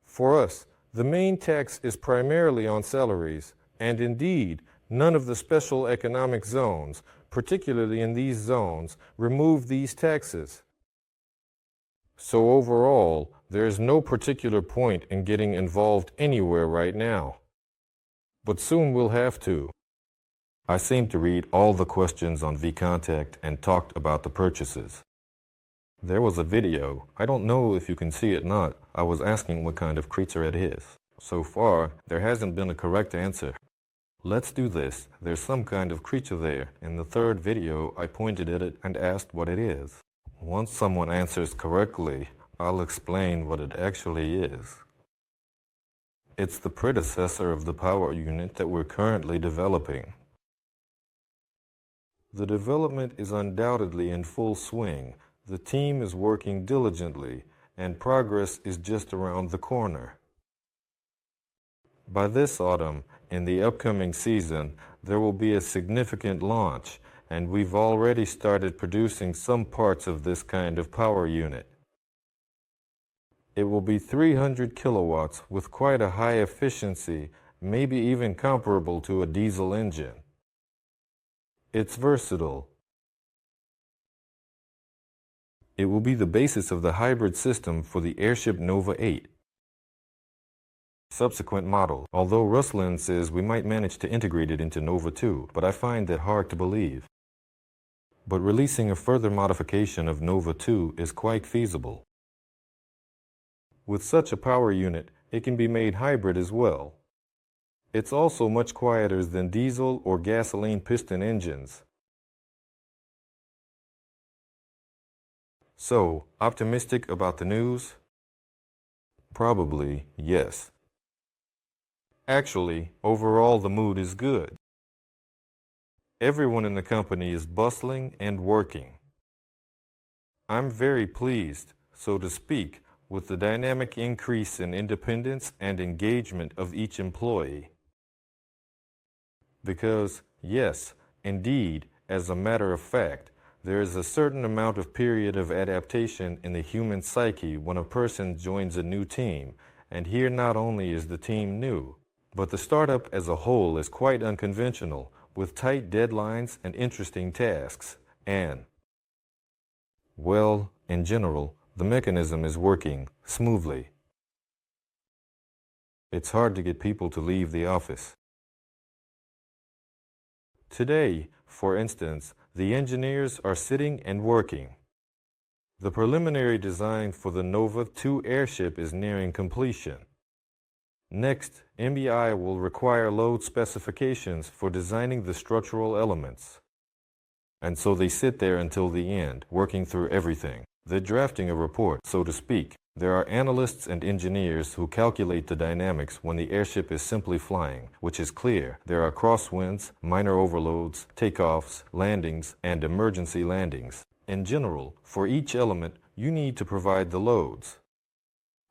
For us, the main tax is primarily on salaries, and indeed, none of the special economic zones, particularly in these zones, remove these taxes. So overall, there's no particular point in getting involved anywhere right now. But soon we'll have to. I seemed to read all the questions on vContact and talked about the purchases. There was a video, I don't know if you can see it or not, I was asking what kind of creature it is. So far, there hasn't been a correct answer. Let's do this, there's some kind of creature there. In the third video, I pointed at it and asked what it is. Once someone answers correctly, I'll explain what it actually is. It's the predecessor of the power unit that we're currently developing. The development is undoubtedly in full swing. The team is working diligently, and progress is just around the corner. By this autumn, in the upcoming season, there will be a significant launch, and we've already started producing some parts of this kind of power unit. It will be 300 kilowatts with quite a high efficiency, maybe even comparable to a diesel engine. It's versatile. It will be the basis of the hybrid system for the airship Nova 8. Subsequent model, although Ruslan says we might manage to integrate it into Nova 2, but I find that hard to believe. But releasing a further modification of Nova 2 is quite feasible. With such a power unit, it can be made hybrid as well. It's also much quieter than diesel or gasoline piston engines. So, optimistic about the news? Probably, yes. Actually, overall the mood is good. Everyone in the company is bustling and working. I'm very pleased, so to speak, with the dynamic increase in independence and engagement of each employee. Because, yes, indeed, as a matter of fact, there is a certain amount of period of adaptation in the human psyche when a person joins a new team, and here not only is the team new, but the startup as a whole is quite unconventional, with tight deadlines and interesting tasks, and, well, in general, the mechanism is working smoothly. It's hard to get people to leave the office. Today, for instance, the engineers are sitting and working. The preliminary design for the Nova 2 airship is nearing completion. Next, MBI will require load specifications for designing the structural elements. And so they sit there until the end, working through everything. They're drafting a report, so to speak. There are analysts and engineers who calculate the dynamics when the airship is simply flying, which is clear. There are crosswinds, minor overloads, takeoffs, landings, and emergency landings. In general, for each element, you need to provide the loads.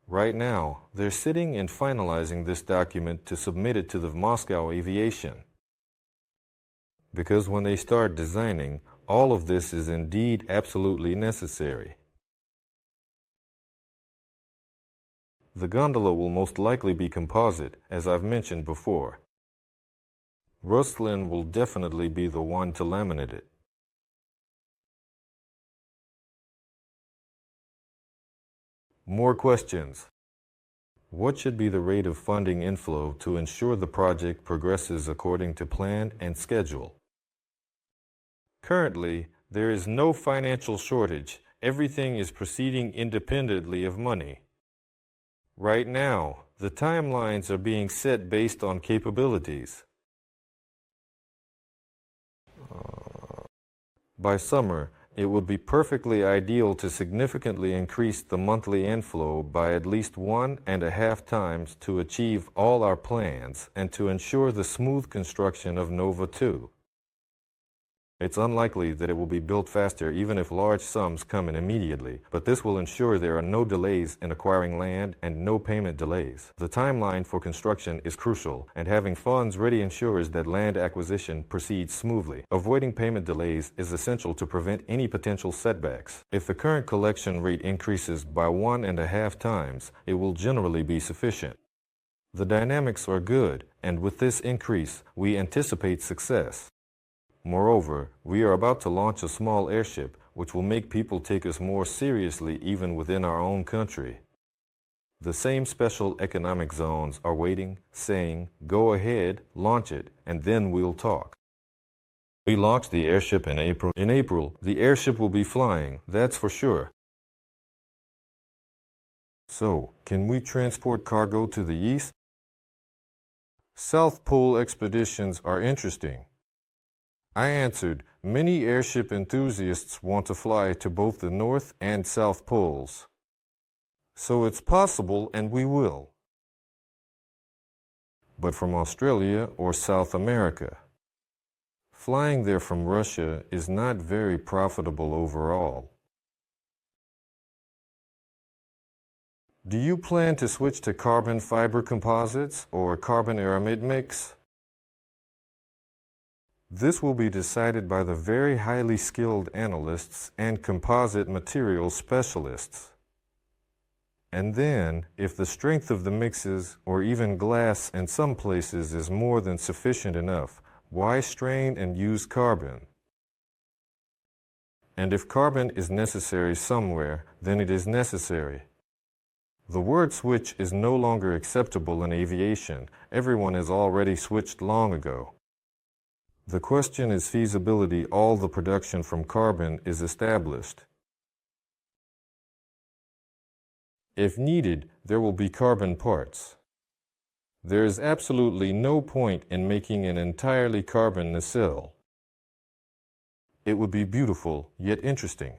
Right now, they're sitting and finalizing this document to submit it to the Moscow Aviation. Because when they start designing, all of this is indeed absolutely necessary. The gondola will most likely be composite, as I've mentioned before. Rustlin will definitely be the one to laminate it. More questions. What should be the rate of funding inflow to ensure the project progresses according to plan and schedule? Currently, there is no financial shortage. Everything is proceeding independently of money. Right now, the timelines are being set based on capabilities. By summer, it would be perfectly ideal to significantly increase the monthly inflow by at least 1.5 times to achieve all our plans and to ensure the smooth construction of Nova 2. It's unlikely that it will be built faster even if large sums come in immediately, but this will ensure there are no delays in acquiring land and no payment delays. The timeline for construction is crucial, and having funds ready ensures that land acquisition proceeds smoothly. Avoiding payment delays is essential to prevent any potential setbacks. If the current collection rate increases by 1.5 times, it will generally be sufficient. The dynamics are good, and with this increase, we anticipate success. Moreover, we are about to launch a small airship, which will make people take us more seriously even within our own country. The same special economic zones are waiting, saying, "Go ahead, launch it, and then we'll talk." We launched the airship in April. In April, the airship will be flying, that's for sure. So, can we transport cargo to the east? South Pole expeditions are interesting. I answered, many airship enthusiasts want to fly to both the North and South Poles. So it's possible, and we will. But from Australia or South America. Flying there from Russia is not very profitable overall. Do you plan to switch to carbon fiber composites or carbon aramid mix? This will be decided by the very highly skilled analysts and composite materials specialists. And then, if the strength of the mixes, or even glass in some places, is more than sufficient enough, why strain and use carbon? And if carbon is necessary somewhere, then it is necessary. The word switch is no longer acceptable in aviation. Everyone has already switched long ago. The question is feasibility. All the production from carbon is established. If needed, there will be carbon parts. There is absolutely no point in making an entirely carbon nacelle. It would be beautiful, yet interesting.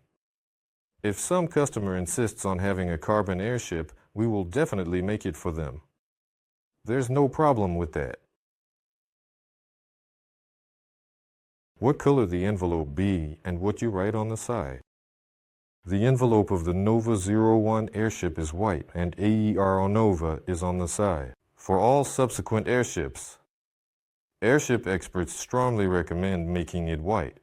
If some customer insists on having a carbon airship, we will definitely make it for them. There's no problem with that. What color the envelope be and what you write on the side? The envelope of the Nova 01 airship is white and Aeronova is on the side. For all subsequent airships, airship experts strongly recommend making it white,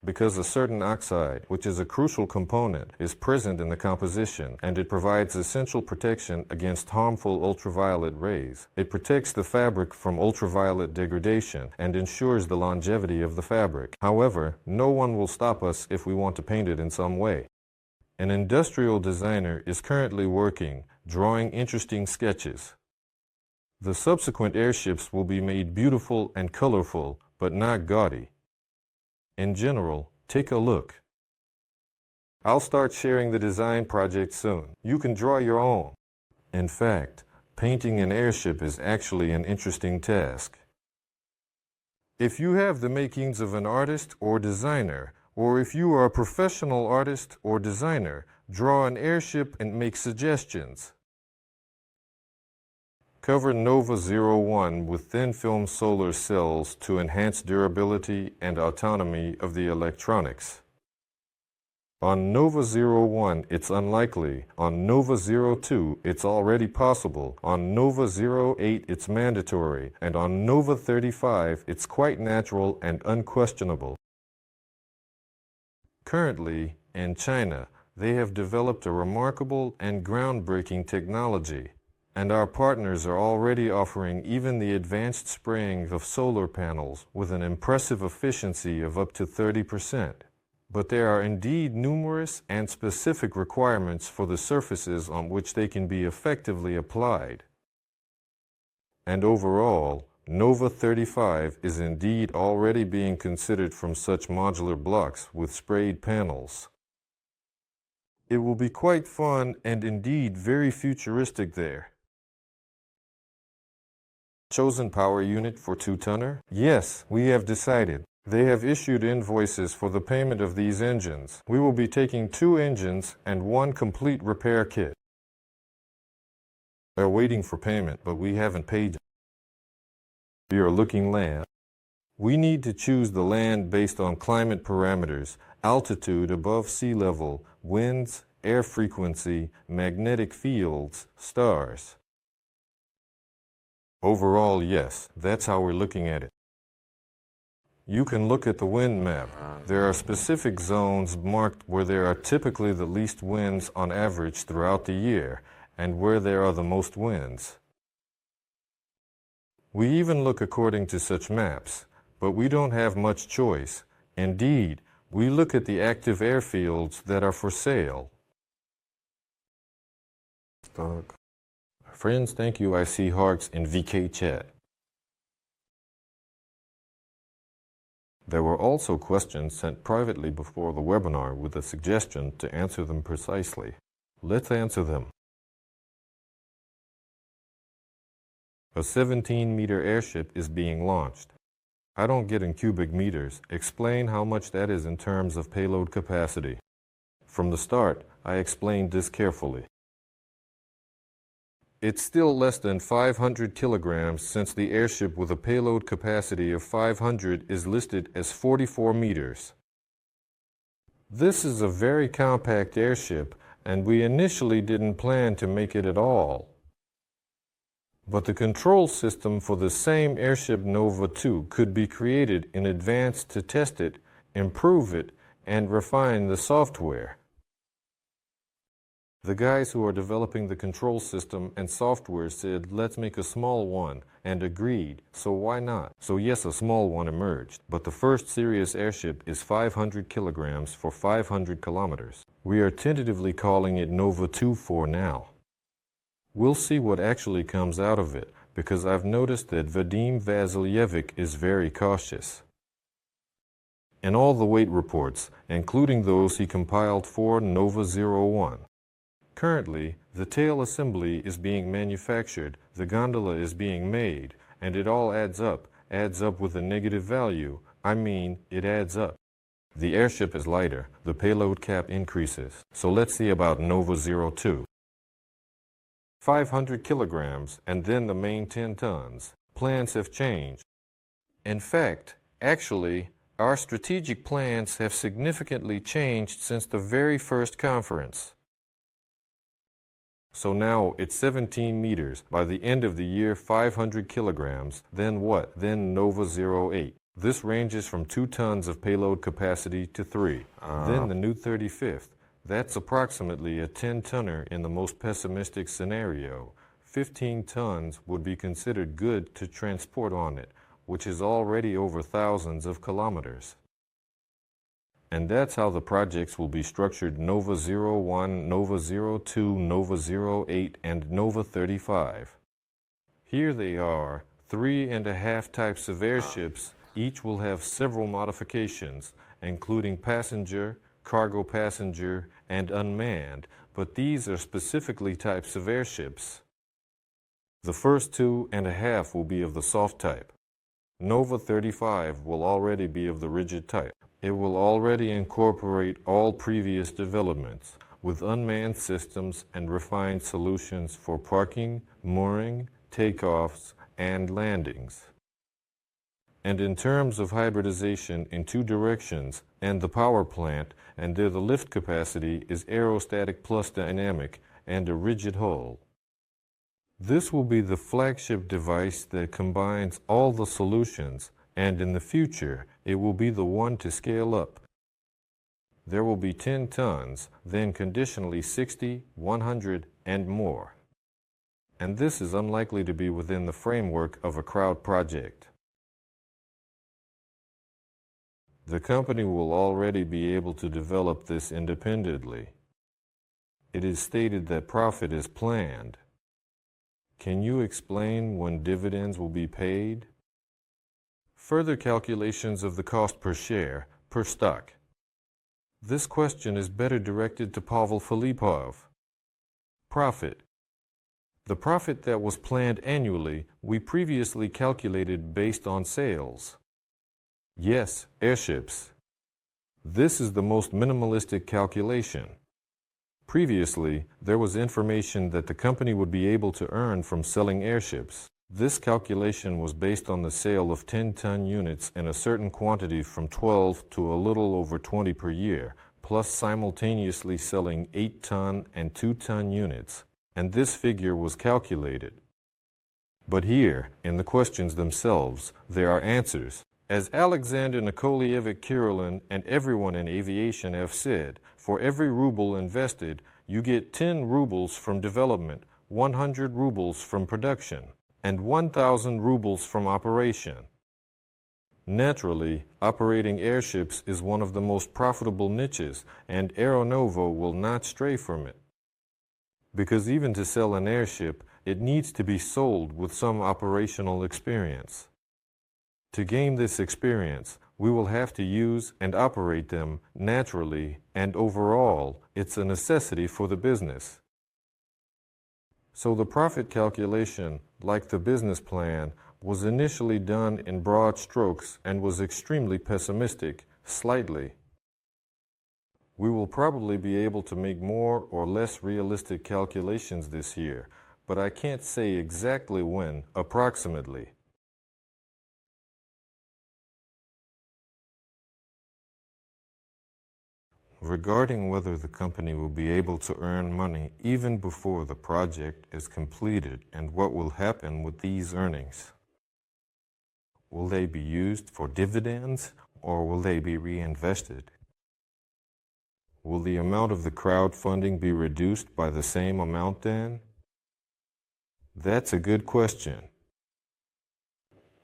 because a certain oxide, which is a crucial component, is present in the composition, and it provides essential protection against harmful ultraviolet rays. It protects the fabric from ultraviolet degradation and ensures the longevity of the fabric. However, no one will stop us if we want to paint it in some way. An industrial designer is currently working, drawing interesting sketches. The subsequent airships will be made beautiful and colorful, but not gaudy. In general, take a look. I'll start sharing the design project soon. You can draw your own. In fact, painting an airship is actually an interesting task. If you have the makings of an artist or designer, or if you are a professional artist or designer, draw an airship and make suggestions. Cover Nova 01 with thin-film solar cells to enhance durability and autonomy of the electronics. On Nova 01, it's unlikely. On Nova 02, it's already possible. On Nova 08, it's mandatory. And on Nova 35, it's quite natural and unquestionable. Currently, in China, they have developed a remarkable and groundbreaking technology. And our partners are already offering even the advanced spraying of solar panels with an impressive efficiency of up to 30%. But there are indeed numerous and specific requirements for the surfaces on which they can be effectively applied. And overall, Nova 35 is indeed already being considered from such modular blocks with sprayed panels. It will be quite fun and indeed very futuristic there. Chosen power unit for 2-tonner? Yes, we have decided. They have issued invoices for the payment of these engines. We will be taking 2 engines and 1 complete repair kit. They're waiting for payment, but we haven't paid. We are looking land. We need to choose the land based on climate parameters, altitude above sea level, winds, air frequency, magnetic fields, stars. Overall, yes, that's how we're looking at it. You can look at the wind map. There are specific zones marked where there are typically the least winds on average throughout the year, and where there are the most winds. We even look according to such maps, but we don't have much choice. Indeed, we look at the active airfields that are for sale. Friends, thank you. I see hearts in VK chat. There were also questions sent privately before the webinar with a suggestion to answer them precisely. Let's answer them. A 17-meter airship is being launched. I don't get in cubic meters. Explain how much that is in terms of payload capacity. From the start, I explained this carefully. It's still less than 500 kilograms since the airship with a payload capacity of 500 is listed as 44 meters. This is a very compact airship, and we initially didn't plan to make it at all. But the control system for the same airship Nova 2 could be created in advance to test it, improve it, and refine the software. The guys who are developing the control system and software said, let's make a small one, and agreed, so why not? So yes, a small one emerged, but the first serious airship is 500 kilograms for 500 kilometers. We are tentatively calling it Nova 2 for now. We'll see what actually comes out of it, because I've noticed that Vadim Vasilyevic is very cautious. In all the weight reports, including those he compiled for Nova 01, currently, The tail assembly is being manufactured, the gondola is being made, and it all adds up with a negative value. I mean, it adds up. The airship is lighter, the payload cap increases. So let's see about Nova 02. 500 kilograms, and then the main 10 tons. Plans have changed. In fact, actually, our strategic plans have significantly changed since the very first conference. So now it's 17 meters. By the end of the year, 500 kilograms. Then what? Then Nova 08. This ranges from 2 tons of payload capacity to 3. Then the new 35th. That's approximately a 10-tonner in the most pessimistic scenario. 15 tons would be considered good to transport on it, which is already over thousands of kilometers. And that's how the projects will be structured: Nova 01, Nova 02, Nova 08, and Nova 35. Here they are, 3.5 types of airships. Each will have several modifications, including passenger, cargo passenger, and unmanned, but these are specifically types of airships. The first 2.5 will be of the soft type. Nova 35 will already be of the rigid type. It will already incorporate all previous developments, with unmanned systems and refined solutions for parking, mooring, takeoffs, and landings. And in terms of hybridization in 2 directions and the power plant, and there the lift capacity is aerostatic plus dynamic and a rigid hull. This will be the flagship device that combines all the solutions, and in the future, it will be the one to scale up. There will be 10 tons, then conditionally 60, 100, and more. And this is unlikely to be within the framework of a crowd project. The company will already be able to develop this independently. It is stated that profit is planned. Can you explain when dividends will be paid? Further calculations of the cost per share, per stock. This question is better directed to Pavel Filipov. Profit. The profit that was planned annually, we previously calculated based on sales. Yes, airships. This is the most minimalistic calculation. Previously, there was information that the company would be able to earn from selling airships. This calculation was based on the sale of 10-ton units in a certain quantity from 12 to a little over 20 per year, plus simultaneously selling 8-ton and 2-ton units, and this figure was calculated. But here, in the questions themselves, there are answers. As Alexander Nikolaevich Kirillin and everyone in aviation have said, for every ruble invested, you get 10 rubles from development, 100 rubles from production, and 1,000 rubles from operation. Naturally, operating airships is one of the most profitable niches, and Aeronovo will not stray from it. Because even to sell an airship, it needs to be sold with some operational experience. To gain this experience, we will have to use and operate them naturally, and overall, it's a necessity for the business. So the profit calculation, like the business plan, was initially done in broad strokes and was extremely pessimistic, slightly. We will probably be able to make more or less realistic calculations this year, but I can't say exactly when, approximately. Regarding whether the company will be able to earn money even before the project is completed and what will happen with these earnings. Will they be used for dividends or will they be reinvested? Will the amount of the crowdfunding be reduced by the same amount then? That's a good question.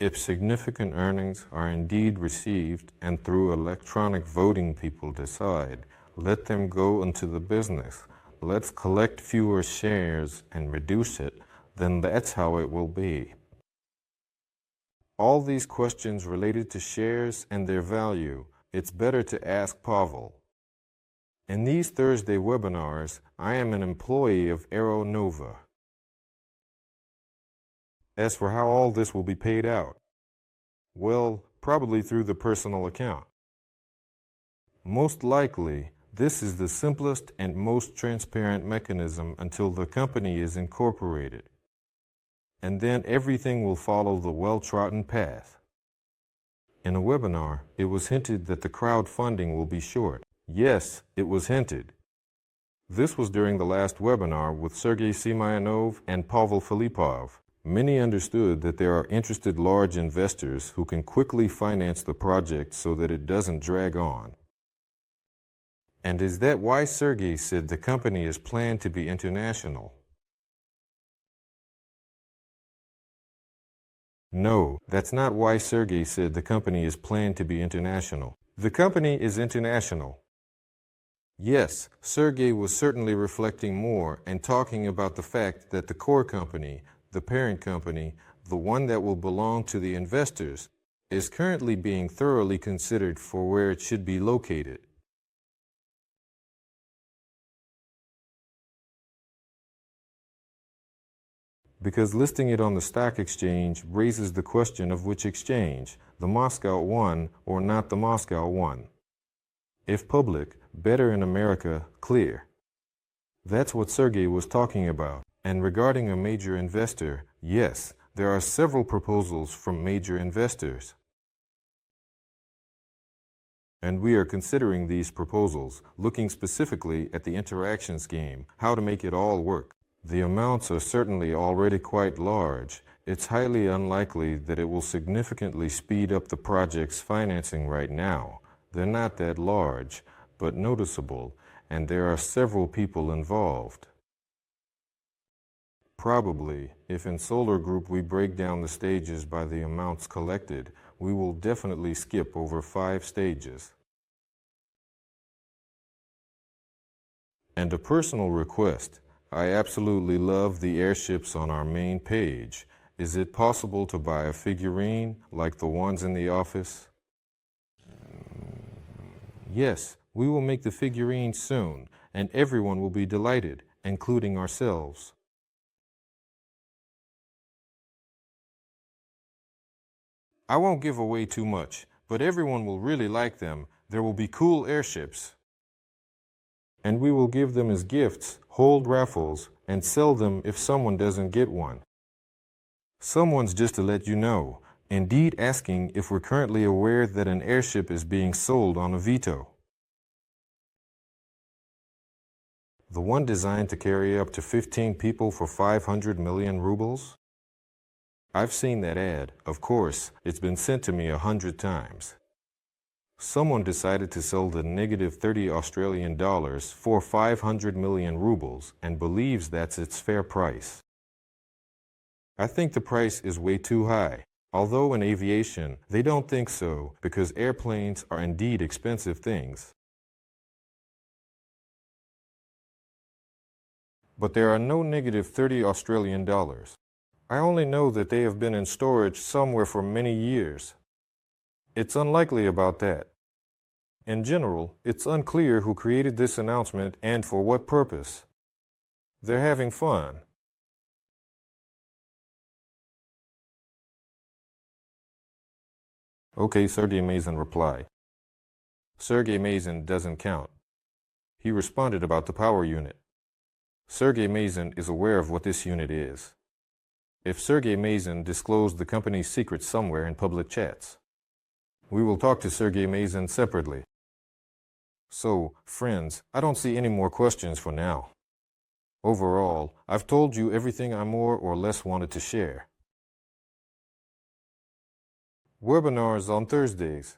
If significant earnings are indeed received and through electronic voting people decide, let them go into the business. Let's collect fewer shares and reduce it, then that's how it will be. All these questions related to shares and their value, it's better to ask Pavel. In these Thursday webinars, I am an employee of AeroNova. As for how all this will be paid out, well, probably through the personal account. Most likely, this is the simplest and most transparent mechanism until the company is incorporated. And then everything will follow the well-trodden path. In a webinar, it was hinted that the crowdfunding will be short. Yes, it was hinted. This was during the last webinar with Sergei Semyonov and Pavel Filipov. Many understood that there are interested large investors who can quickly finance the project so that it doesn't drag on. And is that why Sergei said the company is planned to be international? No, that's not why Sergei said the company is planned to be international. The company is international. Yes, Sergei was certainly reflecting more and talking about the fact that the core company, the parent company, the one that will belong to the investors, is currently being thoroughly considered for where it should be located. Because listing it on the stock exchange raises the question of which exchange, the Moscow one or not the Moscow one. If public, better in America, clear. That's what Sergei was talking about. And regarding a major investor, yes, there are several proposals from major investors. And we are considering these proposals, looking specifically at the interactions game, how to make it all work. The amounts are certainly already quite large. It's highly unlikely that it will significantly speed up the project's financing right now. They're not that large, but noticeable, and there are several people involved. Probably, if in SOLARGROUP we break down the stages by the amounts collected, we will definitely skip over 5 stages. And a personal request. I absolutely love the airships on our main page. Is it possible to buy a figurine like the ones in the office? Yes, we will make the figurine soon, and everyone will be delighted, including ourselves. I won't give away too much, but everyone will really like them. There will be cool airships. And we will give them as gifts, hold raffles, and sell them if someone doesn't get one. Someone's just to let you know, indeed asking if we're currently aware that an airship is being sold on Avito. The one designed to carry up to 15 people for 500 million rubles? I've seen that ad. Of course, it's been sent to me 100 times. Someone decided to sell the negative 30 Australian dollars for 500 million rubles and believes that's its fair price. I think the price is way too high. Although in aviation, they don't think so because airplanes are indeed expensive things. But there are no negative 30 Australian dollars. I only know that they have been in storage somewhere for many years. It's unlikely about that. In general, it's unclear who created this announcement and for what purpose. They're having fun. Okay, Sergei Mazin replied. Sergei Mazin doesn't count. He responded about the power unit. Sergei Mazin is aware of what this unit is. If Sergei Mazin disclosed the company's secrets somewhere in public chats, we will talk to Sergei Mazin separately. So, friends, I don't see any more questions for now. Overall, I've told you everything I more or less wanted to share. Webinars on Thursdays.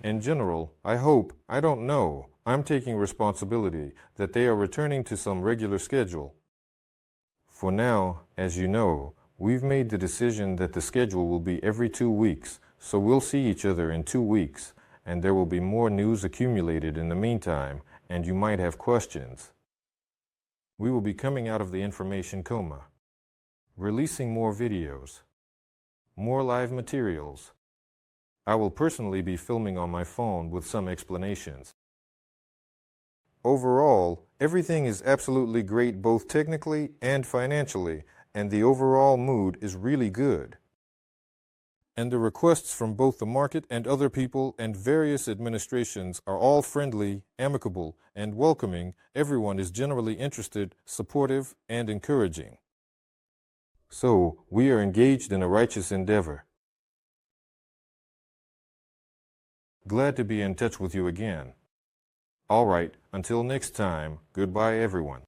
In general, I hope, I don't know, I'm taking responsibility that they are returning to some regular schedule. For now, as you know, we've made the decision that the schedule will be every 2 weeks, so we'll see each other in 2 weeks, and there will be more news accumulated in the meantime, and you might have questions. We will be coming out of the information coma, releasing more videos, more live materials. I will personally be filming on my phone with some explanations. Overall, everything is absolutely great both technically and financially, and the overall mood is really good. And the requests from both the market and other people and various administrations are all friendly, amicable, and welcoming. Everyone is generally interested, supportive, and encouraging. So, we are engaged in a righteous endeavor. Glad to be in touch with you again. All right, until next time, goodbye everyone.